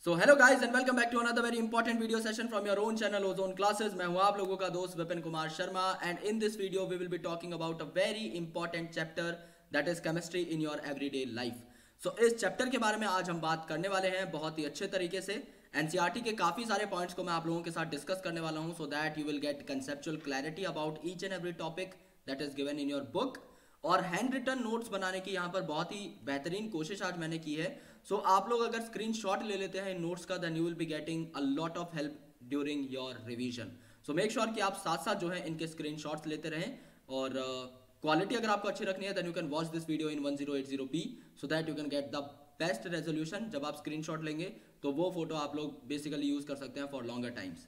So hello guys and welcome back to another very important video session from your own channel Ozone classes. मैं हूं आप लोगों का दोस्त Vipin Kumar Sharma and in this video we will be talking about a very important chapter that is chemistry in your everyday life. So इस chapter के बारे में आज हम बात करने वाले हैं बहुत ही अच्छे तरीके से। एनसीईआरटी के काफी सारे पॉइंट्स को मैं आप लोगों के साथ डिस्कस करने वाला हूं सो that you will gate conceptual clarity about each and every topic that is given in your book. और हैंड रिटन नोट्स बनाने की यहाँ पर बहुत ही बेहतरीन कोशिश आज मैंने की है। सो आप लोग अगर स्क्रीनशॉट ले लेते हैं इन नोट्स का then you will be getting a lot of help during your revision. So make sure कि आप साथ साथ जो है इनके स्क्रीनशॉट्स लेते रहें और क्वालिटी अगर आपको अच्छी रखनी है then you can watch this video in 1080p so that you can get the best resolution. जब आप स्क्रीनशॉट लेंगे तो वो फोटो आप लोग बेसिकली यूज कर सकते हैं for longer times.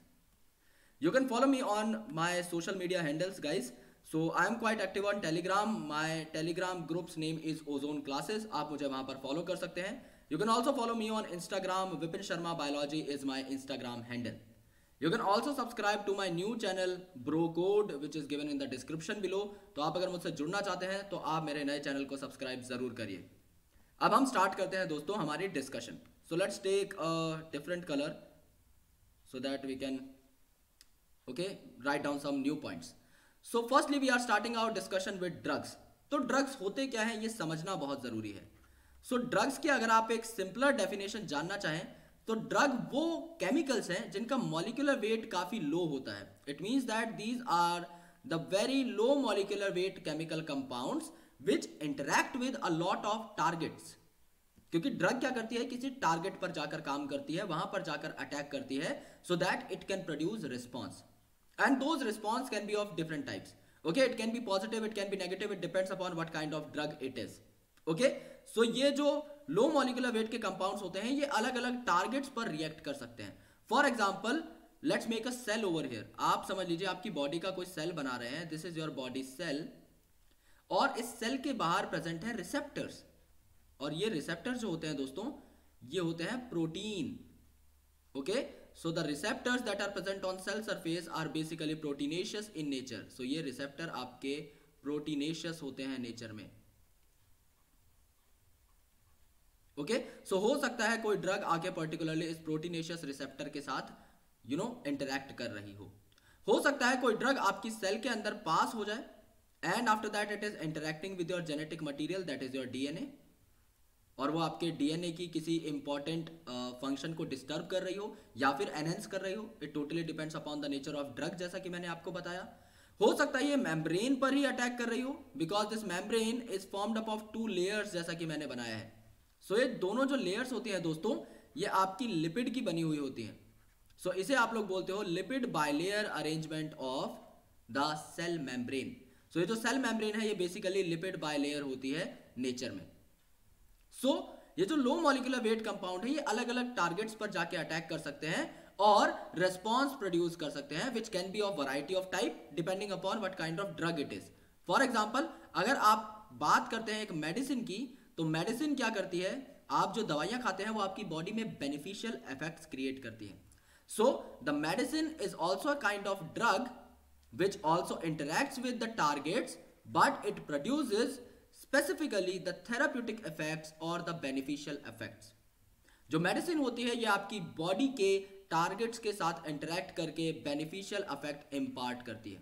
You can follow me on my social media handles, guys. So I am quite active on Telegram. My Telegram group's name is Ozone Classes. आप मुझे वहाँ पर follow कर सकते हैं. You can also follow me on Instagram. Vipin Sharma Biology is my Instagram handle. You can also subscribe to my new channel Bro Code, which is given in the description below. तो आप अगर मुझसे जुड़ना चाहते हैं तो आप मेरे नए चैनल को सब्सक्राइब जरूर करिए। अब हम स्टार्ट करते हैं दोस्तों हमारी discussion. So let's take a different color so that we can write down some new points. So firstly we are starting our discussion with drugs. तो ड्रग्स होते क्या हैं ये समझना बहुत जरूरी है। सो ड्रग्स की अगर आप एक सिंपलर डेफिनेशन जानना चाहें तो ड्रग वो केमिकल्स हैं जिनका मॉलिक्यूलर वेट काफी लो होता है। It means that these are the very low molecular weight chemical compounds which interact with a lot of targets. क्योंकि ड्रग क्या करती है, किसी टारगेट पर जाकर काम करती है, वहां पर जाकर अटैक करती है so that it can produce response and those response can be of different types. Okay, it can be positive, it can be negative, it depends upon what kind of drug it is. Okay, so ये जो लो molecular wait के compounds होते हैं ये अलग अलग targets पर react कर सकते हैं। For example let's make a cell over here. आप समझ लीजिए आपकी बॉडी का कोई सेल बना रहे हैं, this is your body cell, और इस सेल के बाहर प्रेजेंट है रिसेप्टर्स, और ये रिसेप्टर्स जो होते हैं दोस्तों ये होते हैं protein. Okay, so the receptors that are present on cell surface are basically proteinaceous in nature. So ये रिसेप्टर आपके प्रोटीनेशियस होते हैं नेचर में। ओके, सो हो सकता है कोई ड्रग आके पर्टिकुलरली इस प्रोटीनेशियस रिसेप्टर के साथ इंटरैक्ट कर रही हो सकता है कोई ड्रग आपकी सेल के अंदर पास हो जाए and after that it is interacting with your genetic material that is your DNA, और वो आपके डीएनए की किसी इंपॉर्टेंट फंक्शन को डिस्टर्ब कर रही हो या फिर एनहेंस कर रही हो। It totally depends upon the nature of drug, जैसा कि मैंने आपको बताया। हो सकता है ये मेम्ब्रेन पर ही अटैक कर रही हो because this membrane is formed up of two layers, जैसा कि मैंने बनाया है। सो ये दोनों जो लेयर्स होती हैं दोस्तों ये आपकी लिपिड की बनी हुई होती हैं। सो इसे आप लोग बोलते हो lipid bilayer arrangement of the cell membrane. So ये जो सेल मेम्ब्रेन है ये बेसिकली लिपिड बाइलेयर होती है नेचर में। सो ये जो लो मॉलिक्यूलर वेट कंपाउंड है ये अलग अलग टारगेट्स पर जाके अटैक कर सकते हैं और रेस्पॉन्स प्रोड्यूस कर सकते हैं which can be of variety of type depending upon what kind of drug it is. For example अगर आप बात करते हैं एक मेडिसिन की, तो मेडिसिन क्या करती है, आप जो दवाइयां खाते हैं वो आपकी बॉडी में बेनिफिशियल इफेक्ट्स क्रिएट करती हैं। So the medicine is also a kind of drug which also interacts with the targets but it produces specifically the therapeutic effects और द बेनिफिशियल इफेक्ट्स। जो मेडिसिन होती है ये आपकी बॉडी के टारगेट्स के साथ इंटरैक्ट करके बेनिफिशियल इफेक्ट इंपार्ट करती है।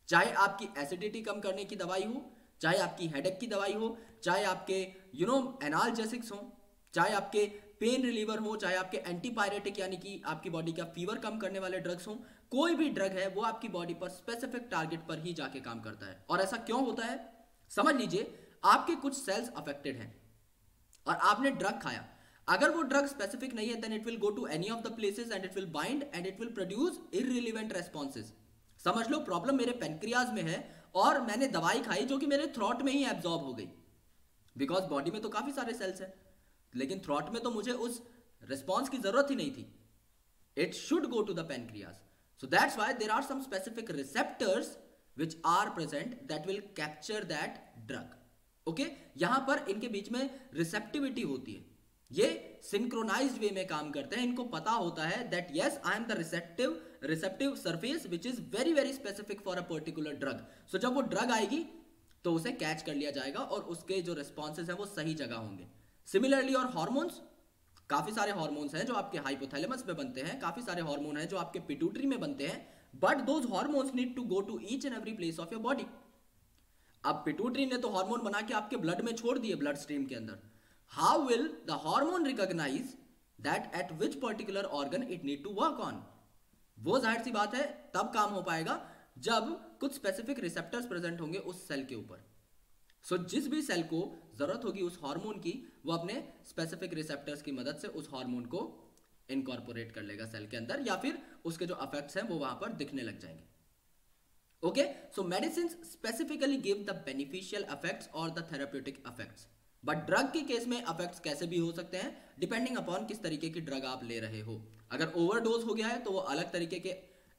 चाहे आपकी एसिडिटी कम करने की दवाई हो, चाहे आपकी हेडेक की दवाई हो, चाहे आपके एनाल्जेसिक्स हो, चाहे आपके पेन रिलीवर हो, चाहे आपके एंटीपायरेटिक यानी कि आपकी बॉडी का फीवर कम करने वाले ड्रग्स हो, कोई भी ड्रग है वो आपकी बॉडी पर स्पेसिफिक टारगेट पर ही जाके काम करता है। और ऐसा क्यों होता है, समझ लीजिए आपके कुछ सेल्स अफेक्टेड हैं और आपने ड्रग खाया, अगर वो ड्रग स्पेसिफिक नहीं है then it will go to any of the places and it will bind and it will produce irrelevant responses. समझ लो प्रॉब्लम मेरे पेनक्रियाज में है और मैंने दवाई खाई जो कि मेरे थ्रॉट में ही एब्जॉर्ब हो गई, बिकॉज बॉडी में तो काफी सारे सेल्स हैं लेकिन थ्रॉट में तो मुझे उस रिस्पॉन्स की जरूरत ही नहीं थी। It should go to the pancreas, so that's why there are some specific receptors which are present that will capture that drug. Okay, यहां पर इनके बीच में रिसेप्टिविटी होती है, ये सिंक्रोनाइज्ड वे में काम करते हैं। इनको पता होता है that yes I am the receptive surface which is very very specific for a particular drug. So जब वो ड्रग आएगी तो उसे कैच कर लिया जाएगा और उसके जो रिस्पॉन्सेज हैं वो सही जगह होंगे। सिमिलरली और हार्मोन्स काफी सारे हार्मोन्स हैं जो आपके हाइपोथैलेमस में बनते हैं, काफी सारे हार्मोन हैं जो आपके पिट्यूटरी में बनते हैं, but those hormones need to go to each and every place of your body. अब पिट्यूटरी ने तो हार्मोन बना के आपके ब्लड में छोड़ दिए, ब्लड स्ट्रीम के अंदर। How will the hormone recognise that at which particular organ it need to work on? वो जाहिर सी बात है तब काम हो पाएगा जब कुछ स्पेसिफिक रिसेप्टर्स प्रेजेंट होंगे उस सेल के ऊपर। सो जिस भी सेल को जरूरत होगी उस हार्मोन की, वो अपने स्पेसिफिक रिसेप्टर्स की मदद से उस हार्मोन को इनकॉर्पोरेट कर लेगा सेल के अंदर, या फिर उसके जो इफेक्ट्स हैं वो वहां पर दिखने लग जाएंगे। Okay, so medicine specifically give the beneficial effects और the therapeutic effects, but drug के केस में इफेक्ट्स कैसे भी हो सकते हैं डिपेंडिंग अपॉन किस तरीके की ड्रग आप ले रहे हो। अगर ओवरडोज हो गया है तो वो अलग तरीके के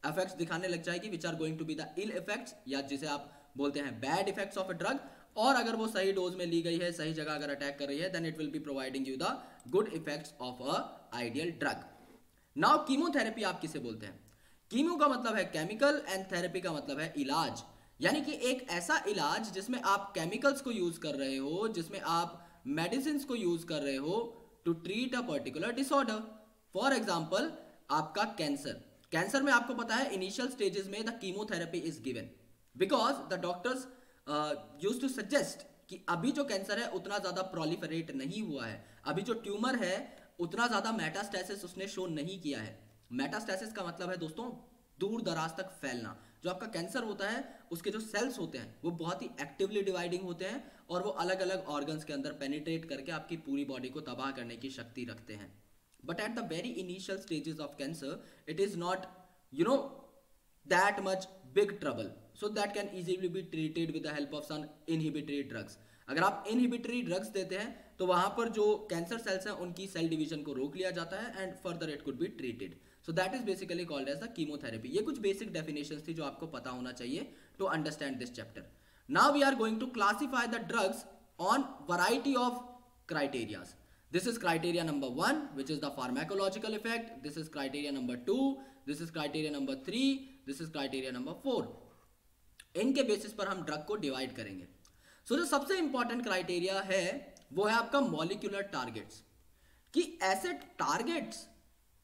इफेक्ट्स दिखाने लग जाएगी, which are going to be the ill effects, या जिसे आप बोलते हैं bad effects of a drug. और अगर वो सही डोज में ली गई है, सही जगह अगर अटैक कर रही है, then it will be providing you the good effects of a ideal drug. Now chemotherapy आप किसे बोलते हैं? कीमो का मतलब है केमिकल एंड थेरेपी का मतलब है इलाज, यानी कि एक ऐसा इलाज जिसमें आप केमिकल्स को यूज कर रहे हो, जिसमें आप मेडिसिन को यूज कर रहे हो to treat a particular disorder. For example आपका कैंसर, कैंसर में आपको पता है इनिशियल स्टेजेस में the chemotherapy is given because the doctors used to suggest कि अभी जो कैंसर है उतना ज्यादा प्रोलिफरेट नहीं हुआ है, अभी जो ट्यूमर है उतना ज्यादा मेटास्टेसिस उसने शो नहीं किया है। मेटास्टेसिस का मतलब है दोस्तों दूर दराज तक फैलना। जो आपका कैंसर होता है उसके जो सेल्स होते हैं वो बहुत ही एक्टिवली डिवाइडिंग होते हैं और वो अलग अलग ऑर्गन्स के अंदर पेनिट्रेट करके आपकी पूरी बॉडी को तबाह करने की शक्ति रखते हैं। But at the very initial stages of cancer it is not that much big trouble, so that can easily be treated with the help of some inhibitory drugs। अगर आप इनहिबिटरी ड्रग्स देते हैं तो वहां पर जो कैंसर सेल्स हैं उनकी सेल डिवीजन को रोक लिया जाता है and further it could be treated. So that is basically called as the chemotherapy. ये कुछ बेसिक डेफिनेशंस थी जो आपको पता होना चाहिए to understand this chapter. Now we are going to classify the drugs on variety of criterias. This is criteria number 1, which is the pharmacological effect. This is criteria number 2. This is criteria number 3. This is criteria number 4. इनके basis पर हम drug को divide करेंगे। सो जो सबसे important criteria है वो है आपका मॉलिक्यूलर टारगेट्स, कि ऐसे टारगेट्स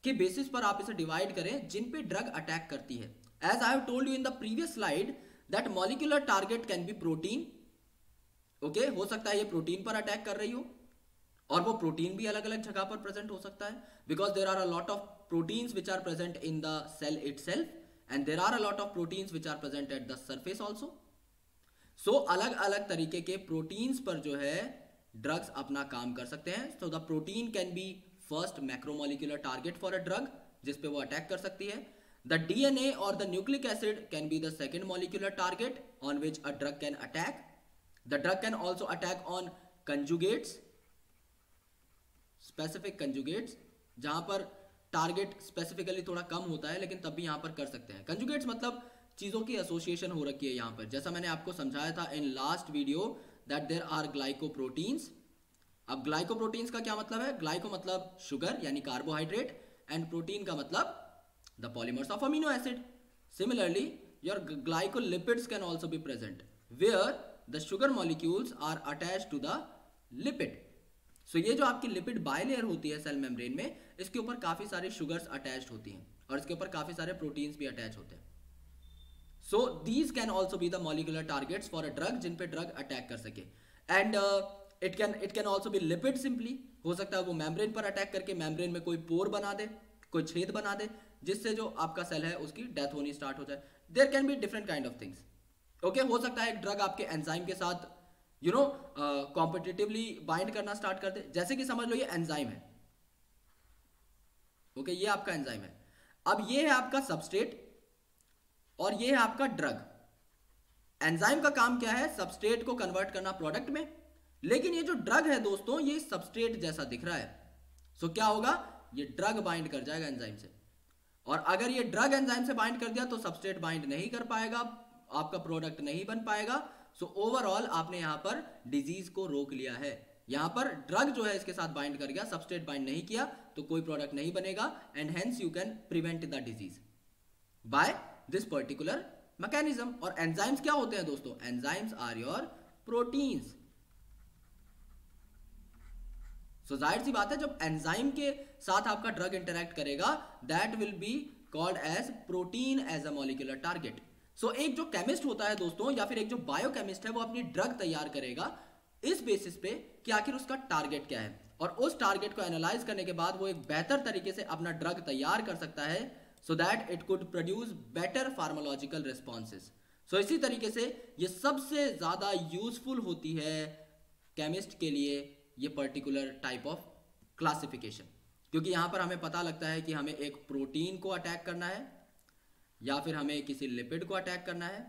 के बेसिस पर आप इसे डिवाइड करें जिन पे ड्रग अटैक करती है। As I have told you in the previous slide that molecular target can be protein. Okay, हो सकता है ये प्रोटीन पर अटैक कर रही हो, और वो प्रोटीन भी अलग अलग जगह पर प्रेजेंट हो सकता है, because there are a lot of proteins which are present in the cell itself and there are a lot of proteins which are present at the surface also. So अलग अलग तरीके के प्रोटीन्स पर जो है ड्रग्स अपना काम कर सकते हैं। So the protein can be first macromolecular target for a drug जिस पे वो अटैक कर सकती है। द डीएनए और the nucleic acid can be the second molecular target on which a drug can attack. The drug can also attack on conjugates, specific conjugates, जहां पर target specifically थोड़ा कम होता है लेकिन तब भी यहां पर कर सकते हैं। कंजुगेट्स मतलब चीजों की एसोसिएशन हो रखी है यहां पर, जैसा मैंने आपको समझाया था in last video that there are glycoproteins. अब ग्लाइकोप्रोटीन्स का क्या मतलब है? ग्लाइको मतलब शुगर यानी कार्बोहाइड्रेट, एंड प्रोटीन का मतलब the polymers of amino acid. Similarly your glycolipids can also be present where the sugar molecules are attached to the lipid. So ये जो आपकी लिपिड बायलेयर होती है सेल मेम्ब्रेन में, इसके ऊपर काफी सारी शुगर्स अटैच्ड होती हैं और इसके ऊपर काफी सारे प्रोटीन्स भी अटैच होते हैं। So these can also be the molecular targets for a drug जिन पे ड्रग अटैक कर सके। And it can also be lipid simply, हो सकता है वो मेम्ब्रेन पर अटैक करके मेम्ब्रेन में कोई पोर बना दे, कोई छेद बना दे, जिससे जो आपका सेल है उसकी डेथ होनी स्टार्ट हो जाए। There can be different kind of things. Okay, हो सकता है एक ड्रग आपके एंजाइम के साथ कॉम्पिटिटिवली बाइंड करना स्टार्ट कर दे, जैसे कि समझ लो ये एंजाइम है। ओके, ये आपका एंजाइम है, अब ये है आपका सबस्ट्रेट और ये है आपका ड्रग। एंजाइम का काम क्या है? सबस्ट्रेट को कन्वर्ट करना प्रोडक्ट में, लेकिन ये जो ड्रग है दोस्तों ये सबस्ट्रेट जैसा दिख रहा है। सो क्या होगा? ये ड्रग बाइंड कर जाएगा एंजाइम से, और अगर ये ड्रग एंजाइम से बाइंड कर दिया तो सबस्ट्रेट बाइंड नहीं कर पाएगा, आपका प्रोडक्ट नहीं बन पाएगा। सो ओवरऑल आपने यहां पर डिजीज को रोक लिया है। यहां पर ड्रग जो है इसके साथ बाइंड कर गया, सबस्ट्रेट बाइंड नहीं किया तो कोई प्रोडक्ट नहीं बनेगा, and hence you can prevent the disease by this particular mechanism. और एंजाइम्स क्या होते हैं दोस्तों? Enzymes are your proteins. So जाहिर सी बात है जब एंजाइम के साथ आपका ड्रग इंटरैक्ट करेगा that will be called as protein as a molecular target. So एक जो केमिस्ट होता है दोस्तों या फिर एक जो बायोकेमिस्ट है वो अपनी ड्रग तैयार करेगा इस बेसिस पे कि आखिर उसका टारगेट क्या है, और उस टारगेट को एनालाइज करने के बाद वो एक बेहतर तरीके से अपना ड्रग तैयार कर सकता है so that it could produce better pharmacological responses. So इसी तरीके से ये सबसे ज्यादा यूजफुल होती है केमिस्ट के लिए ये पर्टिकुलर टाइप ऑफ क्लासिफिकेशन, क्योंकि यहां पर हमें पता लगता है कि हमें एक प्रोटीन को अटैक करना है, या फिर हमें किसी लिपिड को अटैक करना है,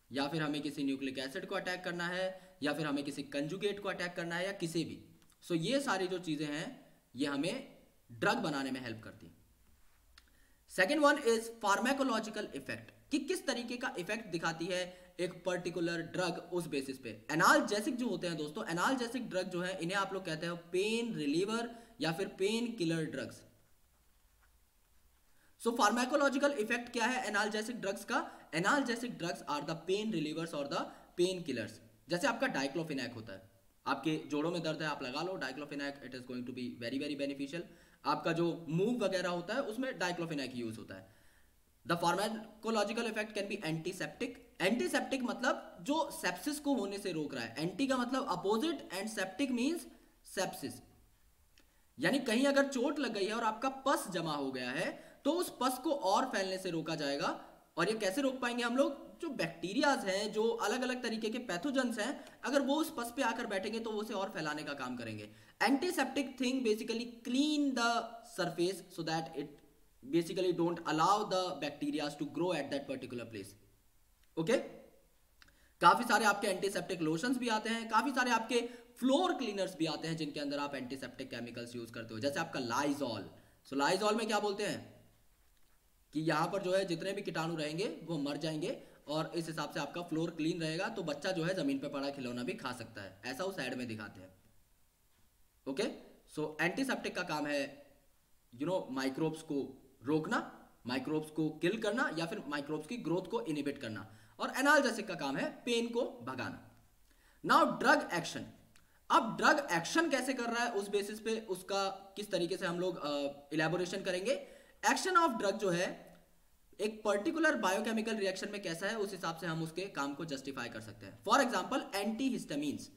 या फिर हमें किसी न्यूक्लिक एसिड को अटैक करना है, या फिर हमें किसी कंजुगेट को अटैक करना है, या किसी भी। सो ये सारी जो चीजें हैं ये हमें ड्रग बनाने में हेल्प करती है। Second one is pharmacological effect, कि किस तरीके का इफेक्ट दिखाती है एक पर्टिकुलर ड्रग उस बेसिस पे। एनाल्जेसिक जो होते हैं दोस्तों, एनाल्जेसिक ड्रग जो है इन्हें आप लोग कहते हैं पेन रिलीवर या फिर pain killer drugs. So pharmacological effect क्या है एनाल्जेसिक ड्रग्स का? Analgesic drugs are the pain relievers और द पेन किलर्स। जैसे आपका डाइक्लोफिनेक होता है, आपके जोड़ों में दर्द है आप लगा लो diclofenac, it is going to be very very beneficial. आपका जो मूव वगैरह होता है उसमें डाइक्लोफिनेक यूज होता है। The pharmacological effect can be antiseptic. Antiseptic मतलब जो सेप्सिस को होने से रोक रहा है। एंटी का मतलब opposite and septic means sepsis, यानी कहीं अगर चोट लग गई है और आपका पस जमा हो गया है तो उस पस को और फैलने से रोका जाएगा। और ये कैसे रोक पाएंगे हम लोग? जो बैक्टीरियाज हैं, जो अलग अलग तरीके के पैथोजेंस हैं, अगर वो उस पस पे आकर बैठेंगे तो वो उसे और फैलाने का काम करेंगे। Antiseptic thing basically clean the surface so that it basically don't allow the bacteria to grow at that particular place. Okay? काफी सारे आपके एंटीसेप्टिक लोशंस भी आते हैं, काफी सारे आपके फ्लोर क्लीनर्स भी आते हैं जिनके अंदर आप एंटीसेप्टिक केमिकल्स यूज करते हो, जैसे आपका लाइजॉल। सो लाइजॉल में क्या बोलते हैं कि यहां पर जो है जितने भी कीटाणु रहेंगे वो मर जाएंगे और इस हिसाब से आपका फ्लोर क्लीन रहेगा, तो बच्चा जो है जमीन पर पड़ा खिलौना भी खा सकता है, ऐसा उस एड में दिखाते हैं। ओके, सो एंटीसेप्टिक का काम है माइक्रोब्स को रोकना, माइक्रोब्स को किल करना या फिर माइक्रोब्स की ग्रोथ को इनिबिट करना, और एनाल्जेसिक का काम है पेन को भगाना। Now drug action. अब ड्रग एक्शन कैसे कर रहा है उस बेसिस पे उसका किस तरीके से हम लोग इलेबोरेशन करेंगे। एक्शन ऑफ ड्रग जो है एक पर्टिकुलर बायोकेमिकल रिएक्शन में कैसा है उस हिसाब से हम उसके काम को जस्टिफाई कर सकते हैं। For example anti histamines.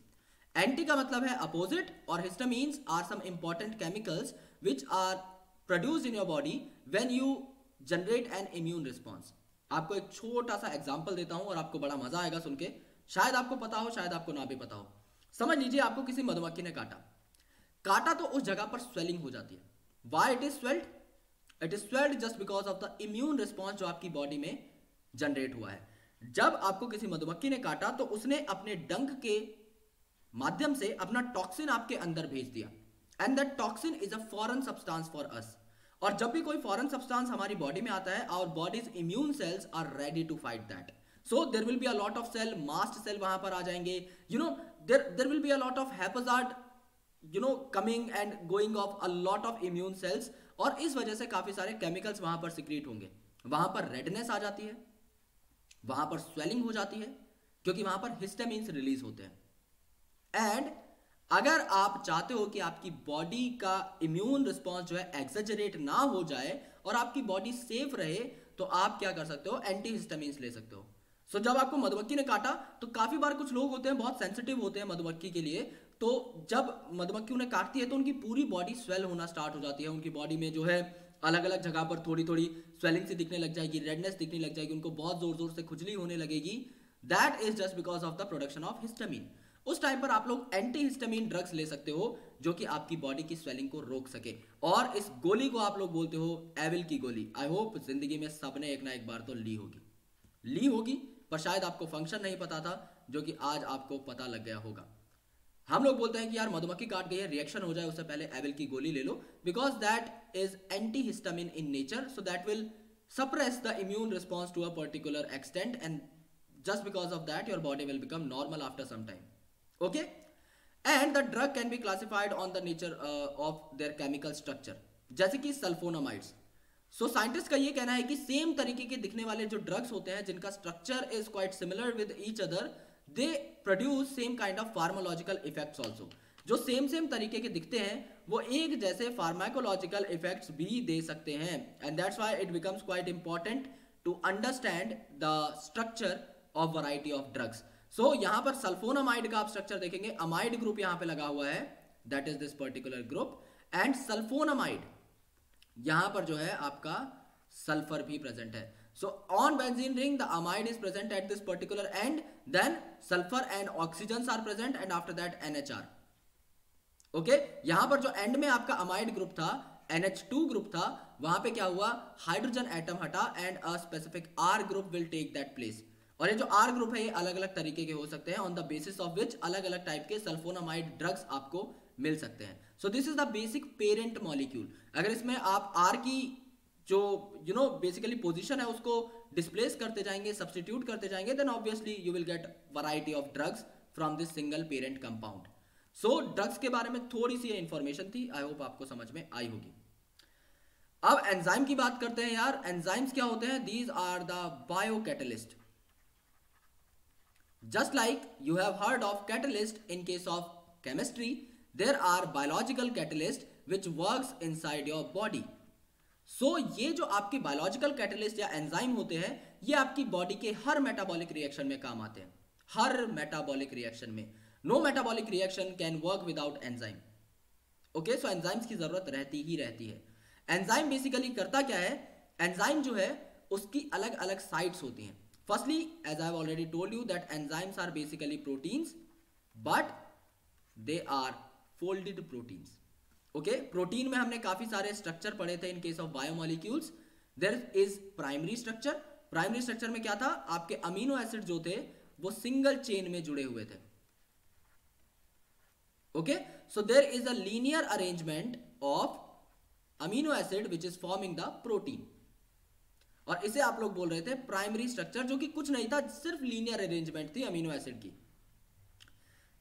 Anti का मतलब है अपोजिट और histamines are some important chemicals which are produce in your body when you generate an immune response. आपको एक छोटा सा एग्जांपल देता हूं और आपको बड़ा मजा आएगा सुन के, शायद आपको पता हो शायद आपको ना भी पता हो। समझ लीजिए आपको किसी मधुमक्खी ने काटा तो उस जगह पर स्वेलिंग हो जाती है। Why it is swelled? It is swelled just because of the immune response जो आपकी बॉडी में जनरेट हुआ है। जब आपको किसी मधुमक्खी ने काटा तो उसने अपने डंक के माध्यम से अपना टॉक्सिन आपके अंदर भेज दिया, and that toxin is a foreign substance for us. और जब भी कोई फॉरेन सब्सटेंस हमारी बॉडी में आता है, our bodies immune cells are ready to fight that. So there will be a lot of cell, mast cell वहां पर आ जाएंगे, there will be a lot of haphazard coming and going of a lot of immune cells, और इस वजह से काफी सारे केमिकल्स वहां पर सिक्रीट होंगे। वहां पर रेडनेस आ जाती है, वहां पर स्वेलिंग हो जाती है, क्योंकि वहां पर हिस्टामिन्स रिलीज होते हैं। एंड अगर आप चाहते हो कि आपकी बॉडी का इम्यून रिस्पॉन्स जो है एक्सेजरेट ना हो जाए और आपकी बॉडी सेफ रहे, तो आप क्या कर सकते हो? एंटी हिस्टामिन्स ले सकते हो। सो जब आपको मधुमक्खी ने काटा तो काफी बार कुछ लोग होते हैं बहुत सेंसिटिव होते हैं मधुमक्खी के लिए, तो जब मधुमक्खी उन्हें काटती है तो उनकी पूरी बॉडी स्वेल होना स्टार्ट हो जाती है। उनकी बॉडी में जो है अलग अलग जगह पर थोड़ी थोड़ी स्वेलिंग सी दिखने लग जाएगी, रेडनेस दिखने लग जाएगी, उनको बहुत जोर जोर से खुजली होने लगेगी। That is just because of the production of histamine. उस टाइम पर आप लोग एंटी हिस्टामिन ड्रग्स ले सकते हो जो कि आपकी बॉडी की स्वेलिंग को रोक सके, और इस गोली को आप लोग बोलते हो एविल की गोली। आई होप जिंदगी में सबने एक ना एक बार तो ली होगी, पर शायद आपको फंक्शन नहीं पता था, जो कि आज आपको पता लग गया होगा। हम लोग बोलते हैं कि यार मधुमक्खी काट गई है, रिएक्शन हो जाए उससे पहले एविल की गोली ले लो, because that is anti histamine in nature, so that will suppress the immune response to a particular extent, and just because of that your body will become normal after some time. Okay, and the drug can be classified on the nature of their chemical structure, जैसे कि sulphonamides. So scientist का ये कहना है कि same तरीके के दिखने वाले जो ड्रग्स होते हैं जिनका structure is quite similar with each other, they produce same kind of pharmacological effects also. जो सेम तरीके के दिखते हैं वो एक जैसे फार्माकोलॉजिकल इफेक्ट्स भी दे सकते हैं, and that's why it becomes quite important to understand the structure of variety of drugs. So यहां पर सल्फोनामाइड का आप स्ट्रक्चर देखेंगे, अमाइड ग्रुप यहां पे लगा हुआ है, that is this particular group, and sulphonamide यहां पर जो है आपका सल्फर भी प्रेजेंट है। So on benzene ring the amide is present at this particular end, then sulfur and oxygens are present and after that NHR. Okay यहां पर जो एंड में आपका अमाइड ग्रुप था, NH2 ग्रुप था, वहां पे क्या हुआ, हाइड्रोजन एटम हटा and a specific R group will take that place. और ये जो R ग्रुप है ये अलग अलग तरीके के हो सकते हैं, on the basis of which अलग अलग टाइप के सल्फोनामाइड ड्रग्स आपको मिल सकते हैं। सो this is the basic parent molecule. अगर इसमें आप R की जो बेसिकली पोजीशन है उसको डिस्प्लेस करते जाएंगे, सब्स्टिट्यूट करते जाएंगे, then obviously you will get variety of drugs from this single parent compound. So drugs के बारे में थोड़ी सी इंफॉर्मेशन थी, आई होप आपको समझ में आई होगी। अब एंजाइम की बात करते हैं यार। एंजाइम्स क्या होते हैं? These are the biocatalyst. Just like you have heard of catalyst in case of chemistry, there are biological catalyst which works inside your body. So ये जो आपके बायोलॉजिकल कैटलिस्ट या एंजाइम होते हैं ये आपकी बॉडी के हर मेटाबॉलिक रिएक्शन में काम आते हैं, हर मेटाबॉलिक रिएक्शन में। No metabolic reaction can work without enzyme. Okay, so enzymes की जरूरत रहती ही रहती है। एंजाइम बेसिकली करता क्या है? एंजाइम जो है उसकी अलग अलग साइट्स होती हैं। Firstly as I have already told you that enzymes are basically proteins but they are folded proteins. Okay, protein में हमने काफी सारे स्ट्रक्चर पढ़े थे in case of biomolecules. There is primary structure. Primary structure में क्या था? आपके अमीनो एसिड जो थे वो सिंगल चेन में जुड़े हुए थे। Okay, so there is a linear arrangement of amino acid which is forming the protein, और इसे आप लोग बोल रहे थे प्राइमरी स्ट्रक्चर, जो कि कुछ नहीं था, सिर्फ लीनियर अरेंजमेंट थी अमीनो एसिड की।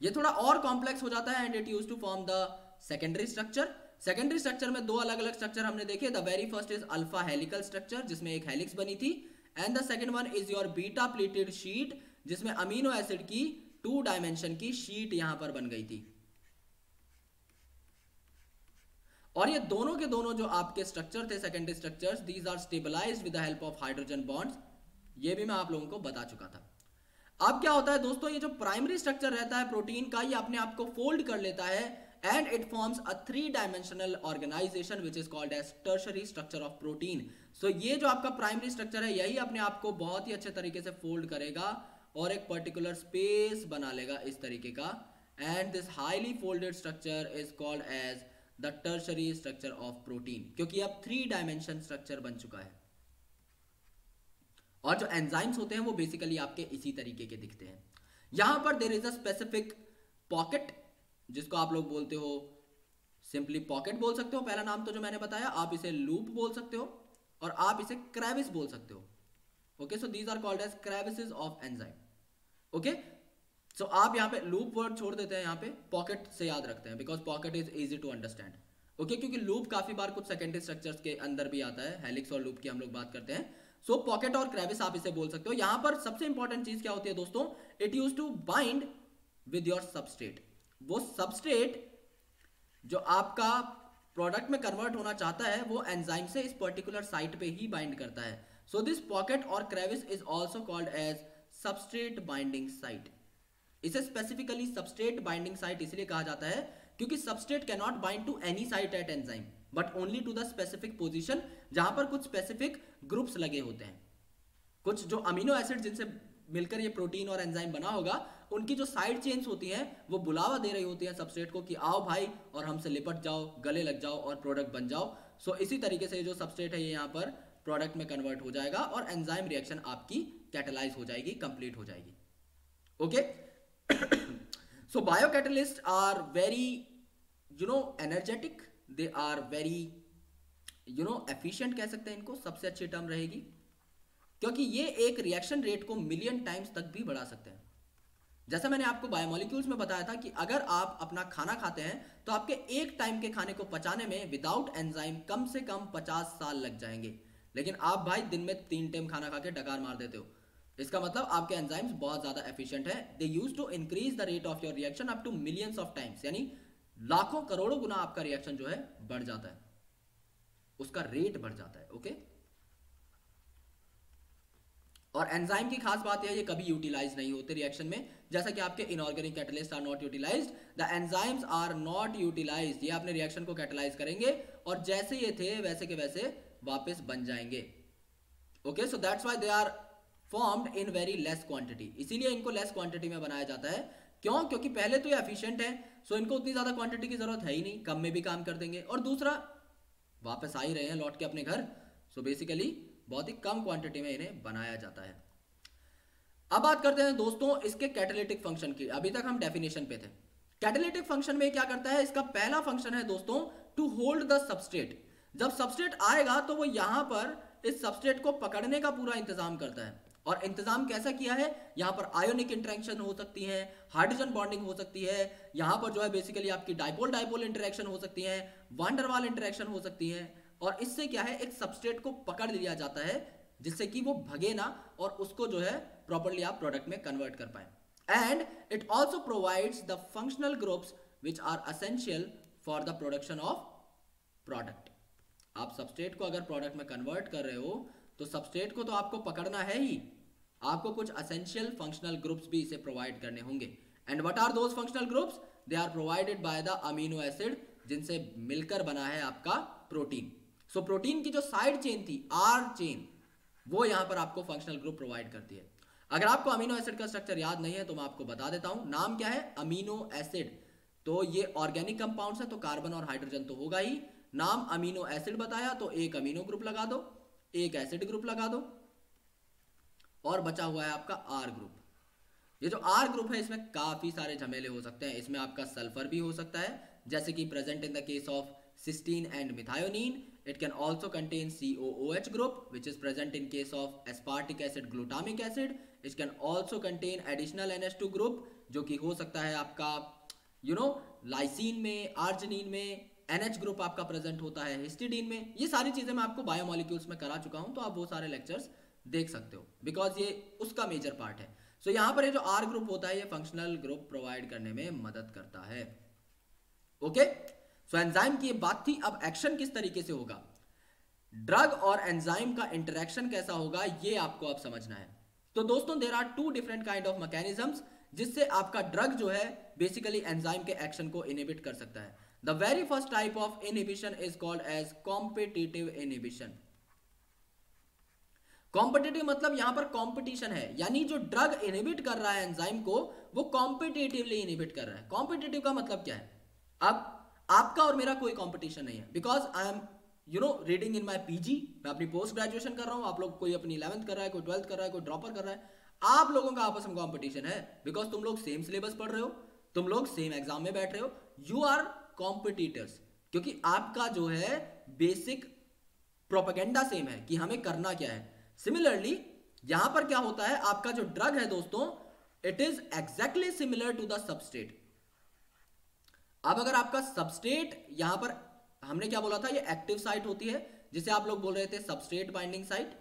ये थोड़ा और कॉम्प्लेक्स हो जाता है and it used to form the secondary structure. Secondary structure में दो अलग अलग स्ट्रक्चर हमने देखे। The very first is alpha helical structure जिसमें एक हेलिक्स बनी थी, and the second one is your beta pleated sheet जिसमें अमीनो एसिड की 2 डायमेंशन की शीट यहां पर बन गई थी। और ये दोनों के दोनों जो आपके स्ट्रक्चर थे secondary structures, these are stabilised with the help of hydrogen bonds. ये भी मैं आप लोगों को बता चुका था। अब क्या होता है दोस्तों, ये जो प्राइमरी स्ट्रक्चर रहता है प्रोटीन का, ये अपने आप को फोल्ड कर लेता है and it forms a 3-dimensional organization which is called as tertiary structure of protein. So ये जो आपका प्राइमरी स्ट्रक्चर है यही अपने आप को बहुत ही अच्छे तरीके से फोल्ड करेगा और एक पर्टिकुलर स्पेस बना लेगा इस तरीके का, and this highly folded structure is called as the tertiary structure of protein, क्योंकि अब 3-dimension स्ट्रक्चर बन चुका है। और जो एंजाइम्स होते हैं वो बेसिकली आपके इसी तरीके के दिखते हैं। यहां पर there is a specific pocket जिसको आप लोग बोलते हो, सिंपली पॉकेट बोल सकते हो, पहला नाम तो जो मैंने बताया, आप इसे लूप बोल सकते हो और आप इसे क्रेविस बोल सकते हो। Okay, so these are called as crevices of enzyme. Okay, so आप यहाँ पे लूप वर्ड छोड़ देते हैं, यहाँ पे पॉकेट से याद रखते हैं because pocket is easy to understand. Okay, क्योंकि लूप काफी बार कुछ सेकेंडरी स्ट्रक्चर्स के अंदर भी आता है, हेलिक्स और लूप की हम लोग बात करते हैं। सो पॉकेट और क्रेविस आप इसे बोल सकते हो। यहां पर सबसे इंपॉर्टेंट चीज क्या होती है दोस्तों, it use to bind with your substrate. वो सबस्ट्रेट जो आपका प्रोडक्ट में कन्वर्ट होना चाहता है वो एंजाइम से इस पर्टिकुलर साइट पे ही बाइंड करता है। सो दिस पॉकेट और crevice is also called as substrate binding site. इसे स्पेसिफिकली सबस्ट्रेट बाइंडिंग साइट इसलिए कहा जाता है क्योंकि substrate can not bind to any site at enzyme but only to the specific position जहां पर कुछ स्पेसिफिक ग्रुप्स लगे होते हैं। कुछ जो अमीनो एसिड जिनसे मिलकर ये प्रोटीन और एंजाइम बना होगा उनकी जो साइड चेन्स होती हैं वो बुलावा दे रही होती हैं सबस्ट्रेट को कि आओ भाई और हमसे लिपट जाओ, गले लग जाओ और प्रोडक्ट बन जाओ। सो इसी तरीके से जो सबस्ट्रेट है ये यहाँ पर प्रोडक्ट में कन्वर्ट हो जाएगा और एंजाइम रिएक्शन आपकी कैटेलाइज हो जाएगी, कंप्लीट हो जाएगी। Okay, so biocatalyst are very energetic, they are very efficient कह सकते हैं इनको, सबसे अच्छी टर्म रहेगी, क्योंकि ये एक रिएक्शन रेट को मिलियन टाइम्स तक भी बढ़ा सकते हैं। जैसा मैंने आपको बायोमोलिक्यूल्स में बताया था कि अगर आप अपना खाना खाते हैं तो आपके एक टाइम के खाने को पचाने में विदाउट एंजाइम कम से कम 50 साल लग जाएंगे, लेकिन आप भाई दिन में 3 टाइम खाना खा के डकार मार देते हो। इसका मतलब आपके एंजाइम्स बहुत ज्यादा एफिशिएंट है। They use to increase the rate of your reaction up to millions of times, यानी लाखों करोड़ों गुना आपका रिएक्शन जो है बढ़ जाता है, उसका रेट बढ़ जाता है। ओके, और एंजाइम की खास बात यह है ये कभी यूटिलाइज नहीं होते रिएक्शन में, जैसा कि आपके inorganic catalyst are not utilised, the enzymes are not utilised. ये अपने रिएक्शन को कैटलाइज करेंगे और जैसे ये थे वैसे के वैसे वापस बन जाएंगे। Okay, so that's why they are formed in very less quantity, इसीलिए इनको लेस क्वांटिटी में बनाया जाता है। क्यों? क्योंकि पहले तो ये एफिशिएंट है, सो इनको उतनी ज्यादा क्वांटिटी की जरूरत है ही नहीं, कम में भी काम कर देंगे, और दूसरा वापस आ ही रहे हैं लौट के अपने घर, सो बेसिकली बहुत ही कम क्वांटिटी में इन्हें बनाया जाता है। अब बात करते हैं दोस्तों इसके कैटालिटिक फंक्शन की। अभी तक हम डेफिनेशन पे थे। कैटालिटिक फंक्शन में क्या करता है, इसका पहला फंक्शन है दोस्तों टू होल्ड द सबस्ट्रेट। जब सबस्ट्रेट आएगा तो वो यहां पर इस सबस्ट्रेट को पकड़ने का पूरा इंतजाम करता है, और इंतजाम कैसा किया है, यहां पर आयोनिक इंटरेक्शन हो सकती है, हाइड्रोजन बॉन्डिंग हो सकती है, यहां पर जो है बेसिकली आपकी डाइपोल डाइपोल इंटरेक्शन हो सकती है, वान डेर वाल इंटरेक्शन हो सकती है, और इससे क्या है एक सबस्ट्रेट को पकड़ लिया जाता है जिससे कि वो भगे ना और उसको जो है प्रॉपर्ली आप प्रोडक्ट में कन्वर्ट कर पाए। And it also provides the functional groups which are essential for the production of product. आप सबस्ट्रेट को अगर प्रोडक्ट में कन्वर्ट कर रहे हो तो सबस्ट्रेट को तो आपको पकड़ना है ही, आपको कुछ एसेंशियल फंक्शनल ग्रुप्स भी इसे प्रोवाइड करने होंगे। And what are those functional groups? They are provided by the amino acid, जिनसे मिलकर बना है आपका प्रोटीन। सो प्रोटीन की जो साइड चेन थी आर चेन, वो यहां पर आपको फंक्शनल ग्रुप प्रोवाइड करती है। अगर आपको अमीनो एसिड का स्ट्रक्चर याद नहीं है तो मैं आपको बता देता हूं। नाम क्या है? Amino acid. तो ये ऑर्गेनिक कंपाउंड्स है तो कार्बन और हाइड्रोजन तो होगा ही। नाम अमीनो एसिड बताया तो एक अमीनो ग्रुप लगा दो, एक एसिड ग्रुप लगा दो, और बचा हुआ है आपका आर ग्रुप। ये जो आर ग्रुप है इसमें काफी सारे झमेले हो सकते हैं। इसमें आपका सल्फर भी हो सकता है, जैसे कि present in the case of cysteine and methionine. It can also contain COOH group, which is present in case of aspartic acid, glutamic acid. It can also contain additional NH2 group, जो कि हो सकता है आपका lysine में, arginine में, NH group आपका present होता है हिस्टिडीन में। ये सारी चीजें मैं आपको बायोमोलिक्यूल्स में करा चुका हूं, तो आप वो सारे लेक्चर्स देख सकते हो, बिकॉज ये उसका मेजर पार्ट है। सो यहाँ पर ये जो आर ग्रुप होता है ये फंक्शनल ग्रुप प्रोवाइड करने में मदद करता है। ओके, सो एंजाइम की बात थी। अब एक्शन किस तरीके से होगा, ड्रग और एंजाइम का इंटरेक्शन कैसा होगा, ये आपको अब समझना है। तो दोस्तों there are two different kind of mechanisms जिससे आपका ड्रग जो है बेसिकली एंजाइम के एक्शन को इनहिबिट कर सकता है। The very first type of inhibition is called as competitive inhibition. Competitive मतलब यहां पर कॉम्पिटिशन है, यानी जो ड्रग इनहिबिट कर रहा है एंजाइम को वो कॉम्पिटिटिवली इनहिबिट कर रहा है। कॉम्पिटिटिव का मतलब क्या है? अब आपका और मेरा कोई कंपटीशन नहीं है, because I am reading in my PG, मैं अपनी पोस्ट ग्रेजुएशन कर रहा हूं, आप लोग कोई अपनी 11th कर रहा है, कोई 12th कर रहा है, कोई ड्रॉपर कर रहा है। आप लोगों का आपस में कंपटीशन है, बिकॉज तुम लोग सेम सिलेबस पढ़ रहे हो, तुम लोग सेम एग्जाम में बैठ रहे हो, यू आर कॉम्पिटिटर्स, क्योंकि आपका जो है बेसिक प्रोपेगेंडा सेम है कि हमें करना क्या है। सिमिलरली यहां पर क्या होता है, आपका जो ड्रग है दोस्तों it is exactly similar to the substrate. अब अगर आपका सबस्ट्रेट यहां पर हमने क्या बोला था, ये एक्टिव साइट होती है जिसे आप लोग बोल रहे थे सबस्ट्रेट बाइंडिंग साइट।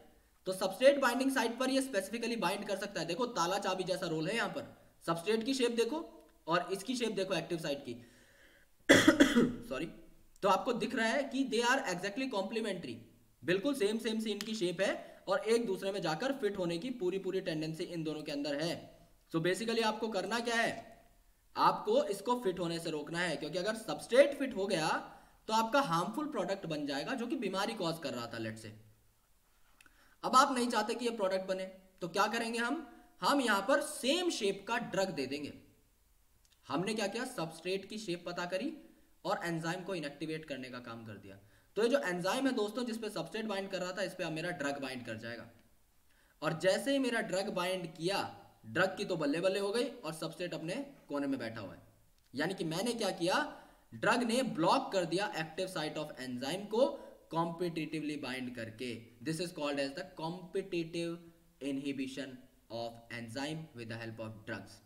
तो सबस्ट्रेट बाइंडिंग साइट पर ये स्पेसिफिकली बाइंड कर सकता है। देखो ताला चाबी जैसा रोल है यहां पर, सबस्ट्रेट की शेप देखो और इसकी शेप देखो एक्टिव साइट की सॉरी। तो आपको दिख रहा है कि दे आर एग्जैक्टली कॉम्प्लीमेंट्री, बिल्कुल सेम सेम सी इनकी शेप है और एक दूसरे में जाकर फिट होने की पूरी पूरी टेंडेंसी इन दोनों के अंदर है। सो बेसिकली आपको करना क्या है, आपको इसको फिट होने से रोकना है, क्योंकि अगर सबस्ट्रेट फिट हो गया तो आपका हार्मफुल प्रोडक्ट बन जाएगा जो कि बीमारी कॉज कर रहा था लेट से। अब आप नहीं चाहते कि ये प्रोडक्ट बने, तो क्या करेंगे हम यहां पर सेम शेप का ड्रग दे देंगे। हमने क्या किया, सबस्ट्रेट की शेप पता करी और एंजाइम को इनएक्टिवेट करने का काम कर दिया। तो ये जो एंजाइम है दोस्तों जिस पे सबस्ट्रेट बाइंड कर रहा था, इस पे अब मेरा ड्रग बाइंड कर जाएगा, और जैसे ही मेरा ड्रग बाइंड किया, ड्रग की तो बल्ले बल्ले हो गई और सबस्ट्रेट अपने कोने में बैठा हुआ है। यानी कि मैंने क्या किया, ड्रग ने ब्लॉक कर दिया एक्टिव साइट ऑफ एंजाइम को कॉम्पिटिटिवली बाइंड करके। This is called as the competitive inhibition of enzyme with the help of drugs.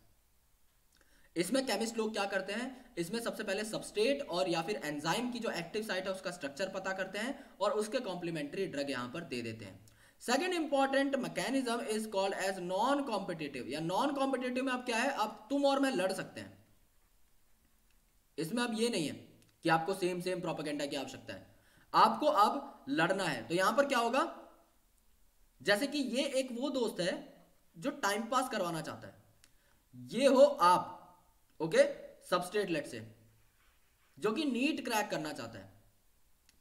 इसमें केमिस्ट लोग क्या करते हैं, इसमें सबसे पहले सबस्ट्रेट और या फिर एंजाइम की जो एक्टिव साइट है उसका स्ट्रक्चर पता करते हैं और उसके कॉम्प्लीमेंट्री ड्रग यहां पर दे देते हैं। Second important mechanism is called as non competitive, या नॉन कॉम्पिटिटिव में अब क्या है, अब तुम और मैं लड़ सकते हैं। इसमें अब ये नहीं है कि आपको सेम सेम प्रोपेगेंडा की आवश्यकता है, आपको अब लड़ना है। तो यहां पर क्या होगा, जैसे कि ये एक वो दोस्त है जो टाइम पास करवाना चाहता है, ये हो आप, ओके, सबस्ट्रेट लेट से, जो कि नीट क्रैक करना चाहता है,